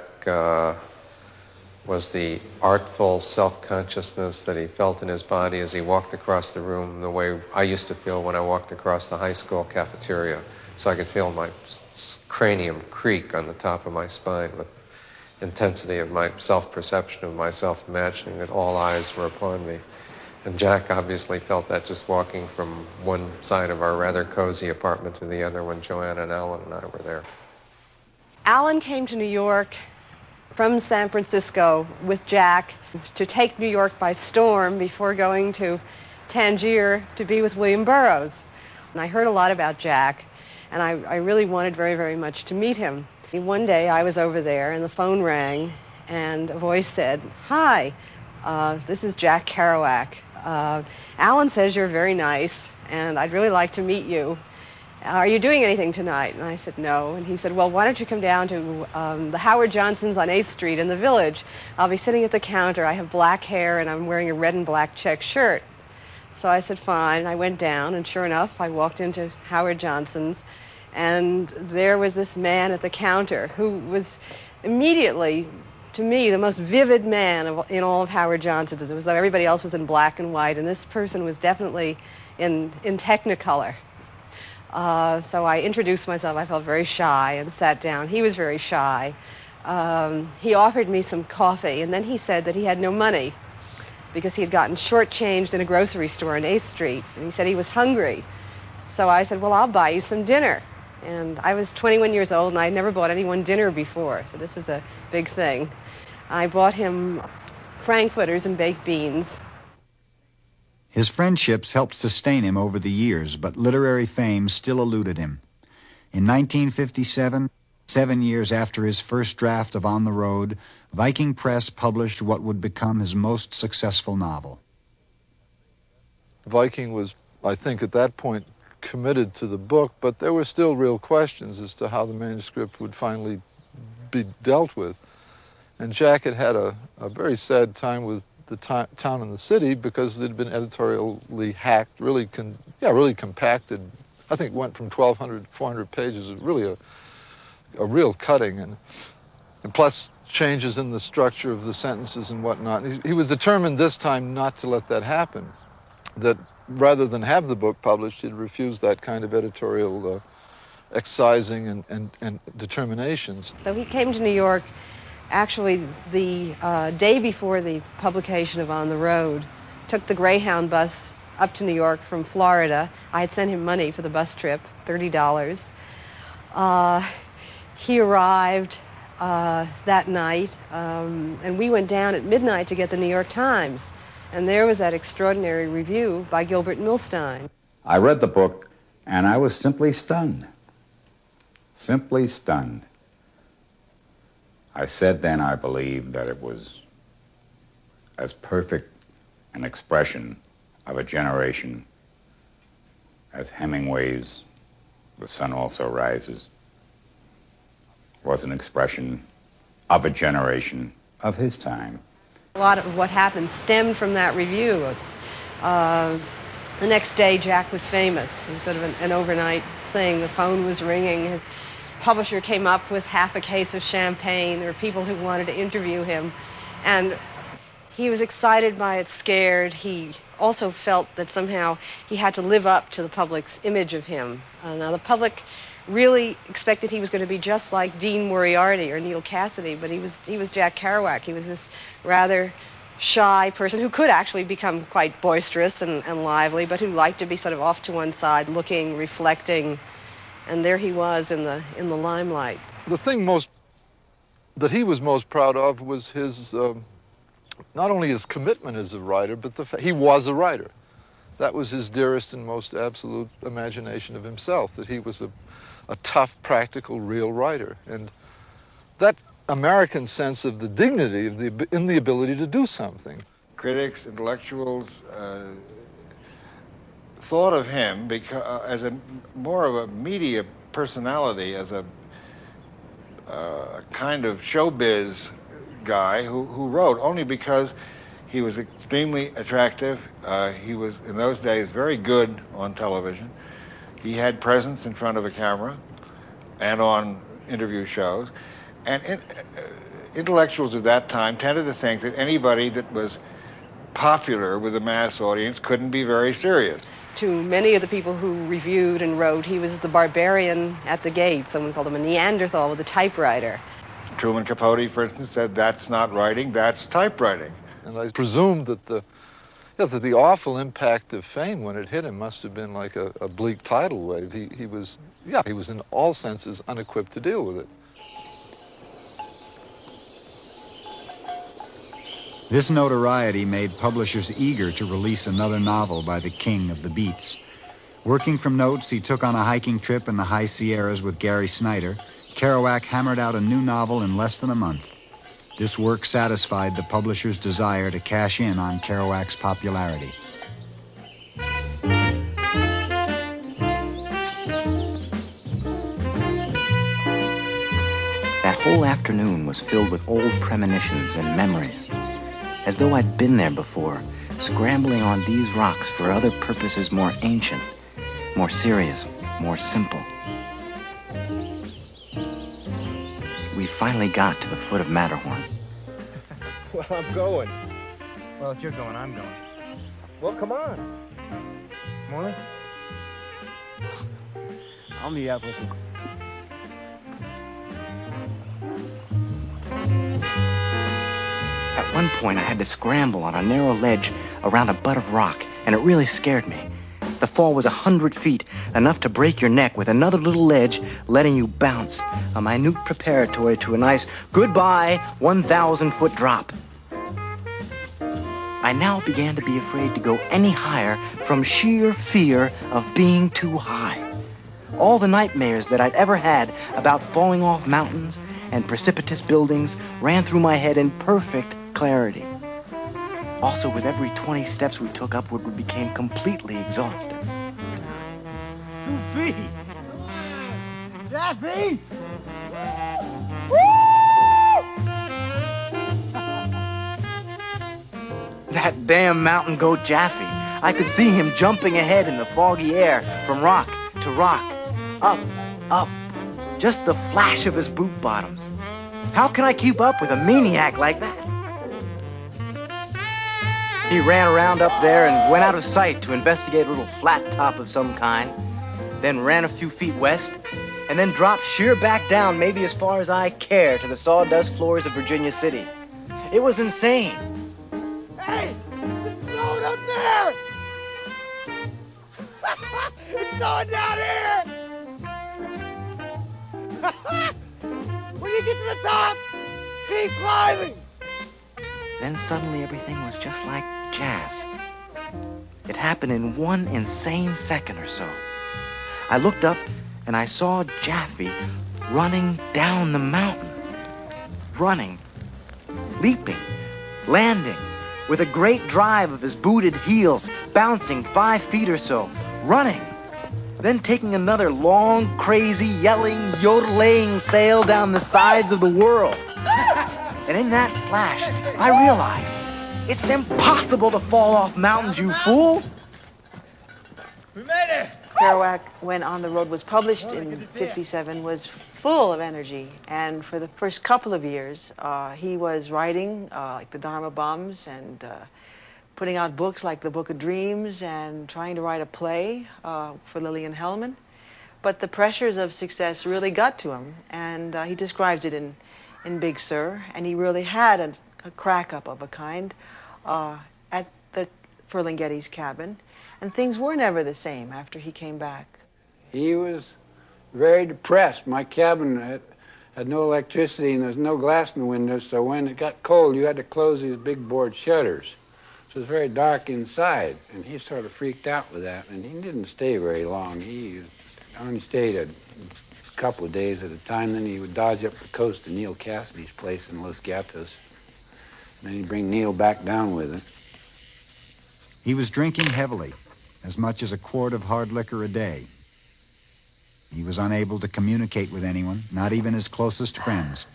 was the artful self-consciousness that he felt in his body as he walked across the room, the way I used to feel when I walked across the high school cafeteria. So I could feel my cranium creak on the top of my spine with intensity of my self-perception of myself, imagining that all eyes were upon me. And Jack obviously felt that just walking from one side of our rather cozy apartment to the other when Joanna and Alan and I were there. Alan came to New York from San Francisco with Jack to take New York by storm before going to Tangier to be with William Burroughs. And I heard a lot about Jack, and I really wanted very, very much to meet him. One day I was over there and the phone rang and a voice said, "Hi, this is Jack Kerouac. Alan says you're very nice and I'd really like to meet you. Are you doing anything tonight?" And I said, "No." And he said, "Well, why don't you come down to the Howard Johnson's on 8th Street in the Village? I'll be sitting at the counter. I have black hair and I'm wearing a red and black check shirt." So I said, fine. I went down, and sure enough, I walked into Howard Johnson's, and there was this man at the counter who was immediately, to me, the most vivid man in all of Howard Johnson's. It was like everybody else was in black and white, and this person was definitely in Technicolor. So I introduced myself. I felt very shy and sat down. He was very shy. He offered me some coffee, and then he said that he had no money because he had gotten shortchanged in a grocery store on 8th Street, and he said he was hungry. So I said, "Well, I'll buy you some dinner." And I was 21 years old, and I had never bought anyone dinner before, so this was a big thing. I bought him frankfurters and baked beans. His friendships helped sustain him over the years, but literary fame still eluded him. In 1957, 7 years after his first draft of On the Road, Viking Press published what would become his most successful novel. Viking was, I think, at that point committed to the book, but there were still real questions as to how the manuscript would finally be dealt with. And Jack had had a very sad time with the Town and the City because it had been editorially hacked, really compacted. I think it went from 1,200 to 400 pages, really a real cutting, and plus changes in the structure of the sentences and whatnot. He was determined this time not to let that happen, that rather than have the book published, he'd refuse that kind of editorial excising and determinations. So he came to New York actually the day before the publication of On the Road, took the Greyhound bus up to New York from Florida. I had sent him money for the bus trip, $30. He arrived that night, and we went down at midnight to get the New York Times. And there was that extraordinary review by Gilbert Milstein. I read the book, and I was simply stunned. Simply stunned. I said then, I believed, that it was as perfect an expression of a generation as Hemingway's The Sun Also Rises was an expression of a generation of his time. A lot of what happened stemmed from that review. The next day, Jack was famous. It was sort of an overnight thing. The phone was ringing. His publisher came up with half a case of champagne. There were people who wanted to interview him. And he was excited by it, scared. He also felt that somehow he had to live up to the public's image of him. Now, the public really expected he was going to be just like Dean Moriarty or Neil Cassidy, but he was Jack Kerouac. He was this rather shy person who could actually become quite boisterous and lively, but who liked to be sort of off to one side, looking, reflecting, and there he was in the limelight. The thing that he was most proud of was his, not only his commitment as a writer, but he was a writer. That was his dearest and most absolute imagination of himself, that he was a tough, practical, real writer. And that American sense of the dignity in the ability to do something. Critics, intellectuals thought of him as more of a media personality, as a kind of showbiz guy who wrote, only because he was extremely attractive. He was, in those days, very good on television. He had presence in front of a camera and on interview shows. And intellectuals of that time tended to think that anybody that was popular with a mass audience couldn't be very serious. To many of the people who reviewed and wrote, he was the barbarian at the gate. Someone called him a Neanderthal with a typewriter. Truman Capote, for instance, said, "That's not writing, that's typewriting." And I presumed that the awful impact of fame when it hit him must have been like a bleak tidal wave. He was in all senses unequipped to deal with it. This notoriety made publishers eager to release another novel by the king of the beats. Working from notes he took on a hiking trip in the high Sierras with Gary Snyder, Kerouac hammered out a new novel in less than a month. This work satisfied the publisher's desire to cash in on Kerouac's popularity. That whole afternoon was filled with old premonitions and memories, as though I'd been there before, scrambling on these rocks for other purposes more ancient, more serious, more simple. We finally got to the foot of Matterhorn. Well, I'm going. Well, if you're going, I'm going. Well, come on. Morley? I'll meet up with you. At one point, I had to scramble on a narrow ledge around a butt of rock, and it really scared me. The fall was 100 feet, enough to break your neck, with another little ledge letting you bounce, a minute preparatory to a nice goodbye 1,000-foot drop. I now began to be afraid to go any higher from sheer fear of being too high. All the nightmares that I'd ever had about falling off mountains and precipitous buildings ran through my head in perfect clarity. Also, with every 20 steps we took upward, we became completely exhausted. 2 feet. Jeffy! That damn mountain goat Jaffe. I could see him jumping ahead in the foggy air from rock to rock, up, up. Just the flash of his boot bottoms. How can I keep up with a maniac like that? He ran around up there and went out of sight to investigate a little flat top of some kind, then ran a few feet west, and then dropped sheer back down maybe as far as I care to the sawdust floors of Virginia City. It was insane. Hey! It's snowing up there! It's snowing down here! When you get to the top, keep climbing! Then suddenly everything was just like jazz. It happened in one insane second or so. I looked up and I saw Jaffe running down the mountain. Running, leaping, landing, with a great drive of his booted heels, bouncing 5 feet or so, running. Then taking another long, crazy, yelling, yodeling sail down the sides of the world. And in that flash, I realized it's impossible to fall off mountains, you fool. We made it! Kerouac went on the road was published in '57 was full of energy, and for the first couple of years he was writing like the Dharma Bums and putting out books like the Book of Dreams and trying to write a play for Lillian Hellman. But the pressures of success really got to him, and he describes it in Big Sur, and he really had a crack-up of a kind at the Ferlinghetti's cabin, and things were never the same after he came back. He was very depressed. My cabin had no electricity and there's no glass in the windows, so when it got cold, you had to close these big board shutters. So it was very dark inside, and he sort of freaked out with that, and he didn't stay very long. He only stayed a couple of days at a time, then he would dodge up the coast to Neil Cassidy's place in Los Gatos, and then he'd bring Neil back down with him. He was drinking heavily, as much as a quart of hard liquor a day. He was unable to communicate with anyone, not even his closest friends.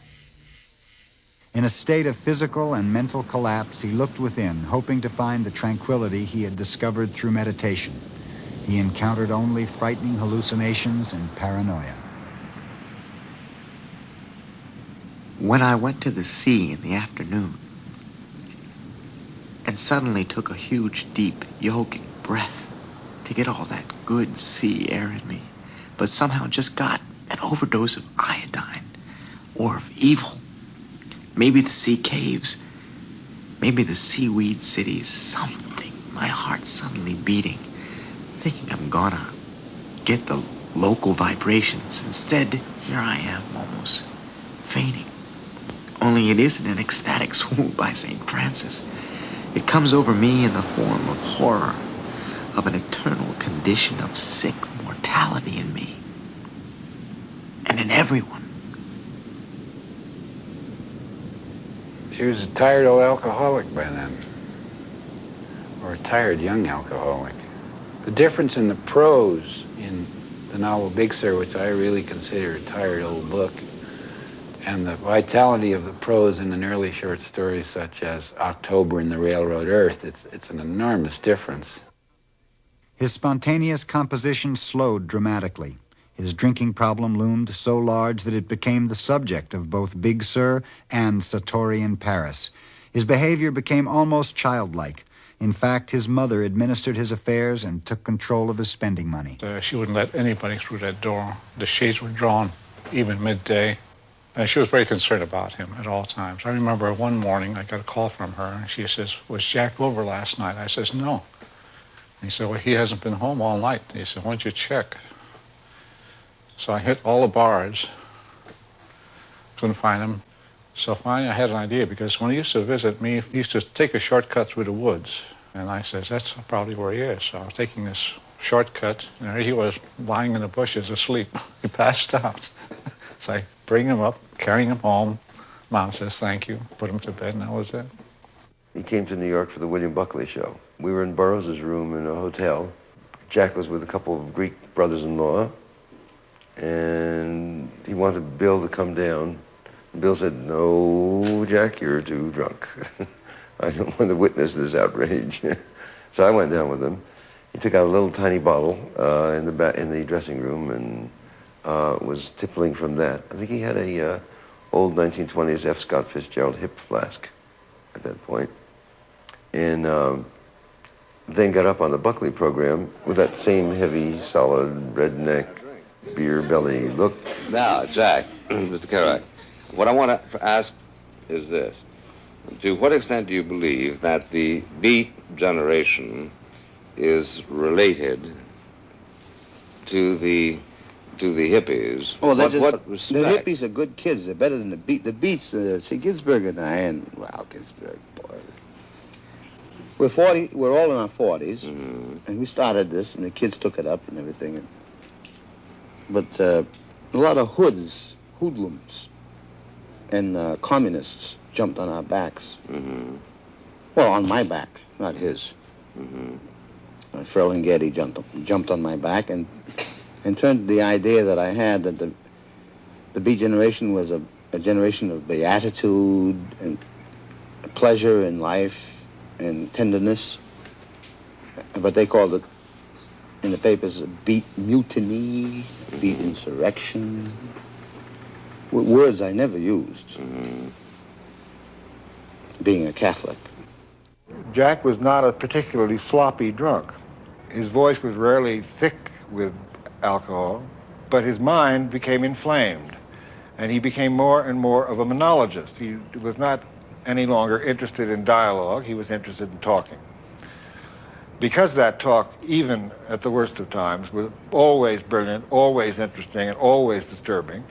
In a state of physical and mental collapse, he looked within, hoping to find the tranquility he had discovered through meditation. He encountered only frightening hallucinations and paranoia. When I went to the sea in the afternoon and suddenly took a huge, deep, yogic breath to get all that good sea air in me, but somehow just got an overdose of iodine or of evil. Maybe the sea caves, maybe the seaweed cities, something. My heart suddenly beating, thinking I'm gonna get the local vibrations. Instead, here I am, almost fainting. Only it isn't an ecstatic swoon by St. Francis. It comes over me in the form of horror, of an eternal condition of sick mortality in me, and in everyone. She was a tired old alcoholic by then, or a tired young alcoholic. The difference in the prose in the novel Big Sur, which I really consider a tired old book, and the vitality of the prose in an early short story such as October in the Railroad Earth, it's an enormous difference. His spontaneous composition slowed dramatically. His drinking problem loomed so large that it became the subject of both Big Sur and Satori in Paris. His behavior became almost childlike. In fact, his mother administered his affairs and took control of his spending money. She wouldn't let anybody through that door. The shades were drawn, even midday. And she was very concerned about him at all times. I remember one morning I got a call from her, and she says, "Was Jack over last night?" I says, "No." And he said, "Well, he hasn't been home all night." And he said, "Why don't you check?" So I hit all the bars. Couldn't find him. So finally I had an idea, because when he used to visit me, he used to take a shortcut through the woods. And I says, "That's probably where he is." So I was taking this shortcut, and there he was lying in the bushes asleep. He passed out. So I bring him up, carrying him home. Mom says, "Thank you." Put him to bed, and that was it. He came to New York for the William Buckley show. We were in Burroughs' room in a hotel. Jack was with a couple of Greek brothers-in-law, and he wanted Bill to come down. Bill said, "No, Jack, you're too drunk. I don't want to witness this outrage." So I went down with him. He took out a little tiny bottle in the dressing room and was tippling from that. I think he had a old 1920s F. Scott Fitzgerald hip flask at that point. And then got up on the Buckley program with that same heavy, solid, redneck, beer belly look. Now, Jack, Mr. Kerouac, what I want to ask is this. To what extent do you believe that the Beat generation is related to the hippies? Oh, what the respect? hippies are good kids. They're better than the Beat. The Beats, see, Ginsberg and I, and, well, Ginsberg, boy. We're all in our 40s, and we started this, and the kids took it up and everything. But a lot of hoodlums, and communists jumped on our backs. Well, on my back, not his. Ferlinghetti jumped on my back and turned the idea that I had that the Beat generation was a generation of beatitude and pleasure in life and tenderness, but they called it in the papers, beat mutiny, beat insurrection. Words I never used, being a Catholic. Jack was not a particularly sloppy drunk. His voice was rarely thick with alcohol, but his mind became inflamed, and he became more and more of a monologist. He was not any longer interested in dialogue, he was interested in talking. Because that talk, even at the worst of times, was always brilliant, always interesting, and always disturbing,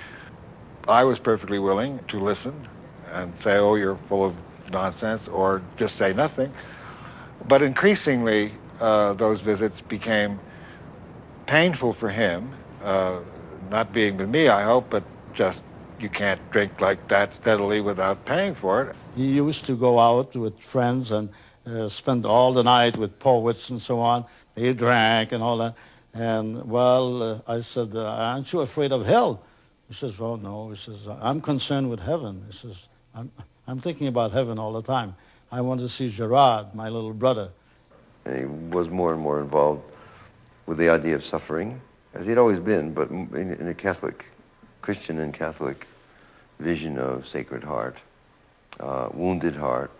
I was perfectly willing to listen and say, oh, you're full of nonsense, or just say nothing. But increasingly, those visits became painful for him, not being with me, I hope, but just you can't drink like that steadily without paying for it. He used to go out with friends and spend all the night with poets and so on. He drank and all that. And, well, I said, aren't you afraid of hell? He says, oh, no. He says, I'm concerned with heaven. He says, I'm thinking about heaven all the time. I want to see Gerard, my little brother. And he was more and more involved with the idea of suffering, as he'd always been, but in a Catholic, Christian and Catholic vision of Sacred Heart, Wounded Heart.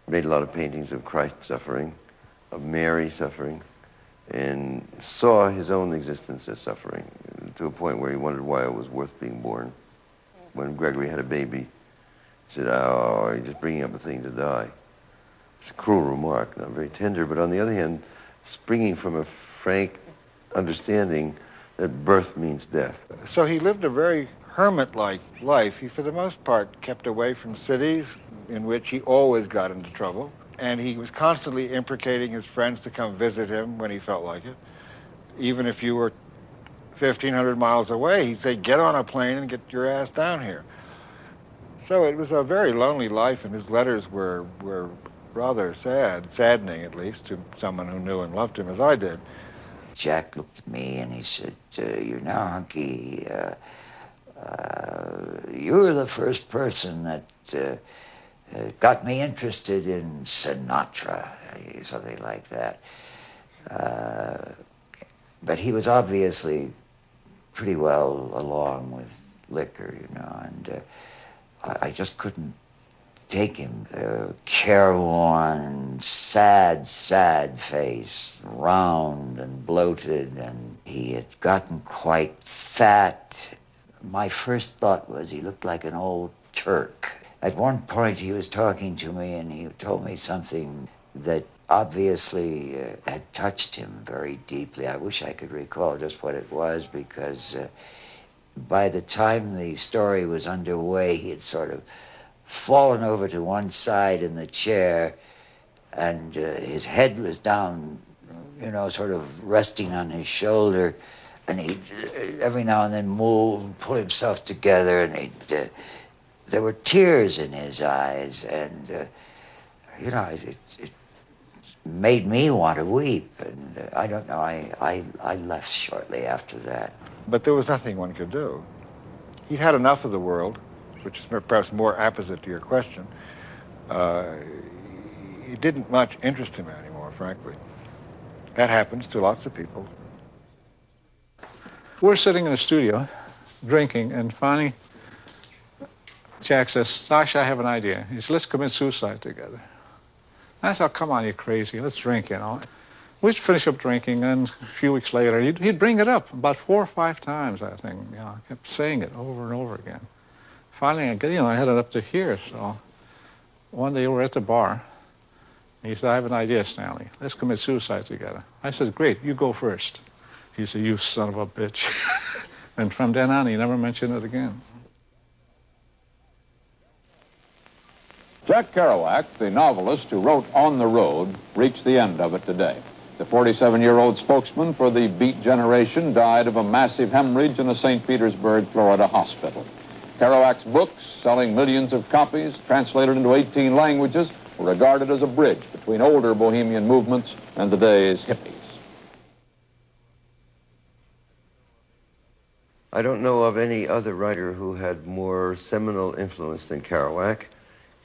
Made a lot of paintings of Christ suffering, of Mary suffering, and saw his own existence as suffering, to a point where he wondered why it was worth being born. When Gregory had a baby, he said, oh, you're just bringing up a thing to die. It's a cruel remark, not very tender, but on the other hand, springing from a frank understanding that birth means death. So he lived a very hermit-like life. He, for the most part, kept away from cities in which he always got into trouble, and he was constantly imprecating his friends to come visit him when he felt like it. Even if you were 1,500 miles away, he'd say, get on a plane and get your ass down here. So it was a very lonely life, and his letters were rather saddening at least, to someone who knew and loved him as I did. Jack looked at me and he said, you know, Hunky, you were the first person that got me interested in Sinatra, something like that. But he was obviously pretty well along with liquor, you know, and I just couldn't take him. Careworn, sad face, round and bloated, and he had gotten quite fat. My first thought was he looked like an old Turk. At one point he was talking to me and he told me something that obviously had touched him very deeply. I wish I could recall just what it was, because by the time the story was underway, he had sort of fallen over to one side in the chair, and his head was down, you know, sort of resting on his shoulder, and he'd every now and then move and pull himself together, and there were tears in his eyes, and you know, it made me want to weep, and I don't know, I left shortly after that. But there was nothing one could do. He'd had enough of the world, which is perhaps more apposite to your question. It didn't much interest him anymore, frankly. That happens to lots of people. We're sitting in the studio, drinking, and finally, Jack says, Sasha, I have an idea. He says, let's commit suicide together. I said, oh, come on, you're crazy. Let's drink, you know. We'd finish up drinking, and a few weeks later, he'd bring it up about 4 or 5 times, I think. You know, I kept saying it over and over again. Finally, I had it up to here, so one day we were at the bar. He said, I have an idea, Stanley. Let's commit suicide together. I said, great, you go first. He said, you son of a bitch. And from then on, he never mentioned it again. Jack Kerouac, the novelist who wrote On the Road, reached the end of it today. The 47-year-old spokesman for the Beat Generation died of a massive hemorrhage in a St. Petersburg, Florida hospital. Kerouac's books, selling millions of copies, translated into 18 languages, were regarded as a bridge between older bohemian movements and today's hippies. I don't know of any other writer who had more seminal influence than Kerouac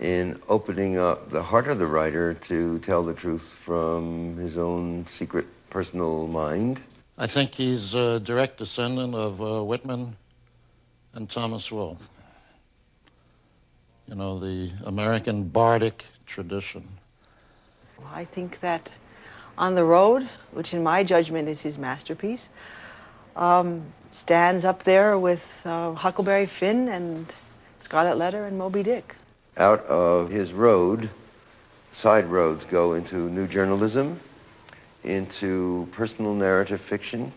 in opening up the heart of the writer to tell the truth from his own secret personal mind. I think he's a direct descendant of Whitman and Thomas Wolfe. You know, the American bardic tradition. I think that On the Road, which in my judgment is his masterpiece, stands up there with Huckleberry Finn and Scarlet Letter and Moby Dick. Out of his road, side roads go into new journalism, into personal narrative fiction,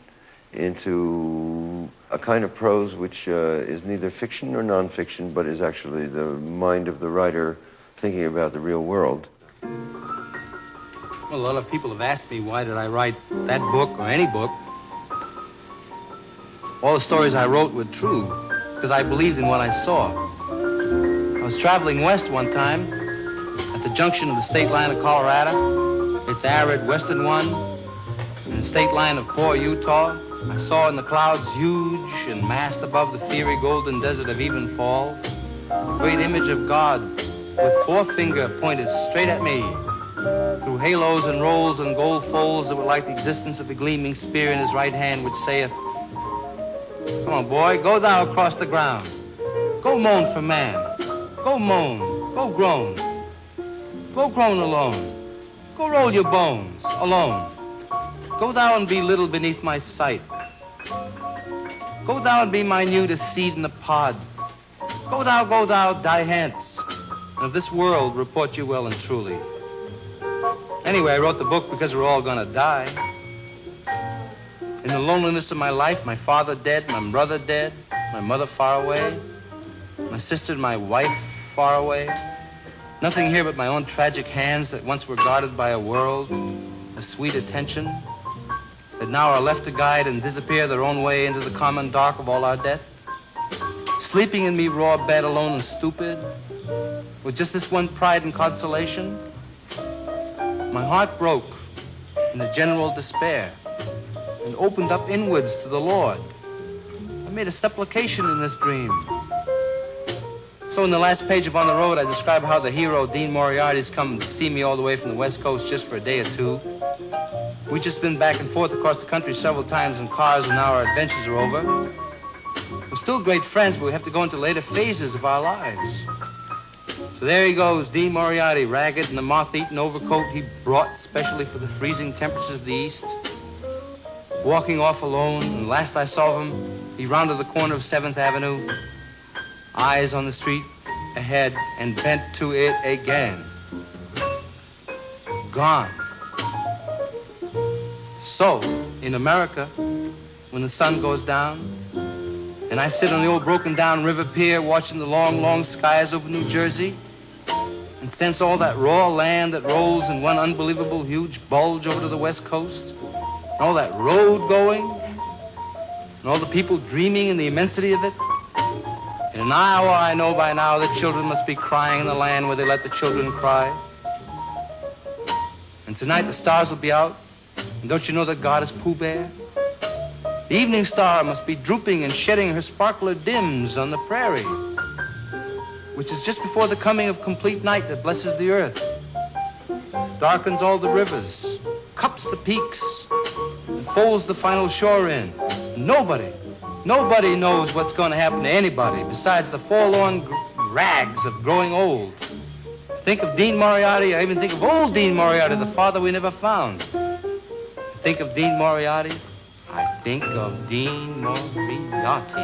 into a kind of prose which is neither fiction nor nonfiction, but is actually the mind of the writer thinking about the real world. Well, a lot of people have asked me why did I write that book or any book. All the stories I wrote were true because I believed in what I saw. I was traveling west one time at the junction of the state line of Colorado. It's arid western one, and the state line of poor Utah. I saw in the clouds huge and massed above the fiery golden desert of Evenfall, a great image of God with forefinger pointed straight at me through halos and rolls and gold folds that were like the existence of a gleaming spear in his right hand, which saith, "Come on, boy, go thou across the ground. Go moan for man. Go moan. Go groan. Go groan alone. Go roll your bones alone. Go thou and be little beneath my sight. Go thou and be minute as seed in the pod. Go thou, die hence. And of this world report you well and truly." Anyway, I wrote the book because we're all gonna die. In the loneliness of my life, my father dead, my brother dead, my mother far away, my sister and my wife far away. Nothing here but my own tragic hands that once were guarded by a world of sweet attention, that now are left to guide and disappear their own way into the common dark of all our death. Sleeping in me raw bed alone and stupid, with just this one pride and consolation. My heart broke in the general despair and opened up inwards to the Lord. I made a supplication in this dream. So in the last page of On the Road, I describe how the hero, Dean Moriarty's come to see me all the way from the West Coast just for a day or two. We've just been back and forth across the country several times in cars, and now our adventures are over. We're still great friends, but we have to go into later phases of our lives. So there he goes, Dean Moriarty, ragged in the moth-eaten overcoat he brought specially for the freezing temperatures of the East, walking off alone, and last I saw him, he rounded the corner of 7th Avenue, eyes on the street ahead, and bent to it again. Gone. So, in America, when the sun goes down, and I sit on the old broken down river pier watching the long, long skies over New Jersey, and sense all that raw land that rolls in one unbelievable huge bulge over to the West Coast, and all that road going, and all the people dreaming in the immensity of it. In an hour, I know by now that children must be crying in the land where they let the children cry. And tonight the stars will be out, and don't you know that God is Pooh Bear? The evening star must be drooping and shedding her sparkler dims on the prairie, which is just before the coming of complete night that blesses the earth, darkens all the rivers, cups the peaks, and folds the final shore in. Nobody knows what's going to happen to anybody besides the forlorn rags of growing old. Think of Dean Moriarty, I even think of old Dean Moriarty, the father we never found. Think of Dean Moriarty, I think of Dean Moriarty.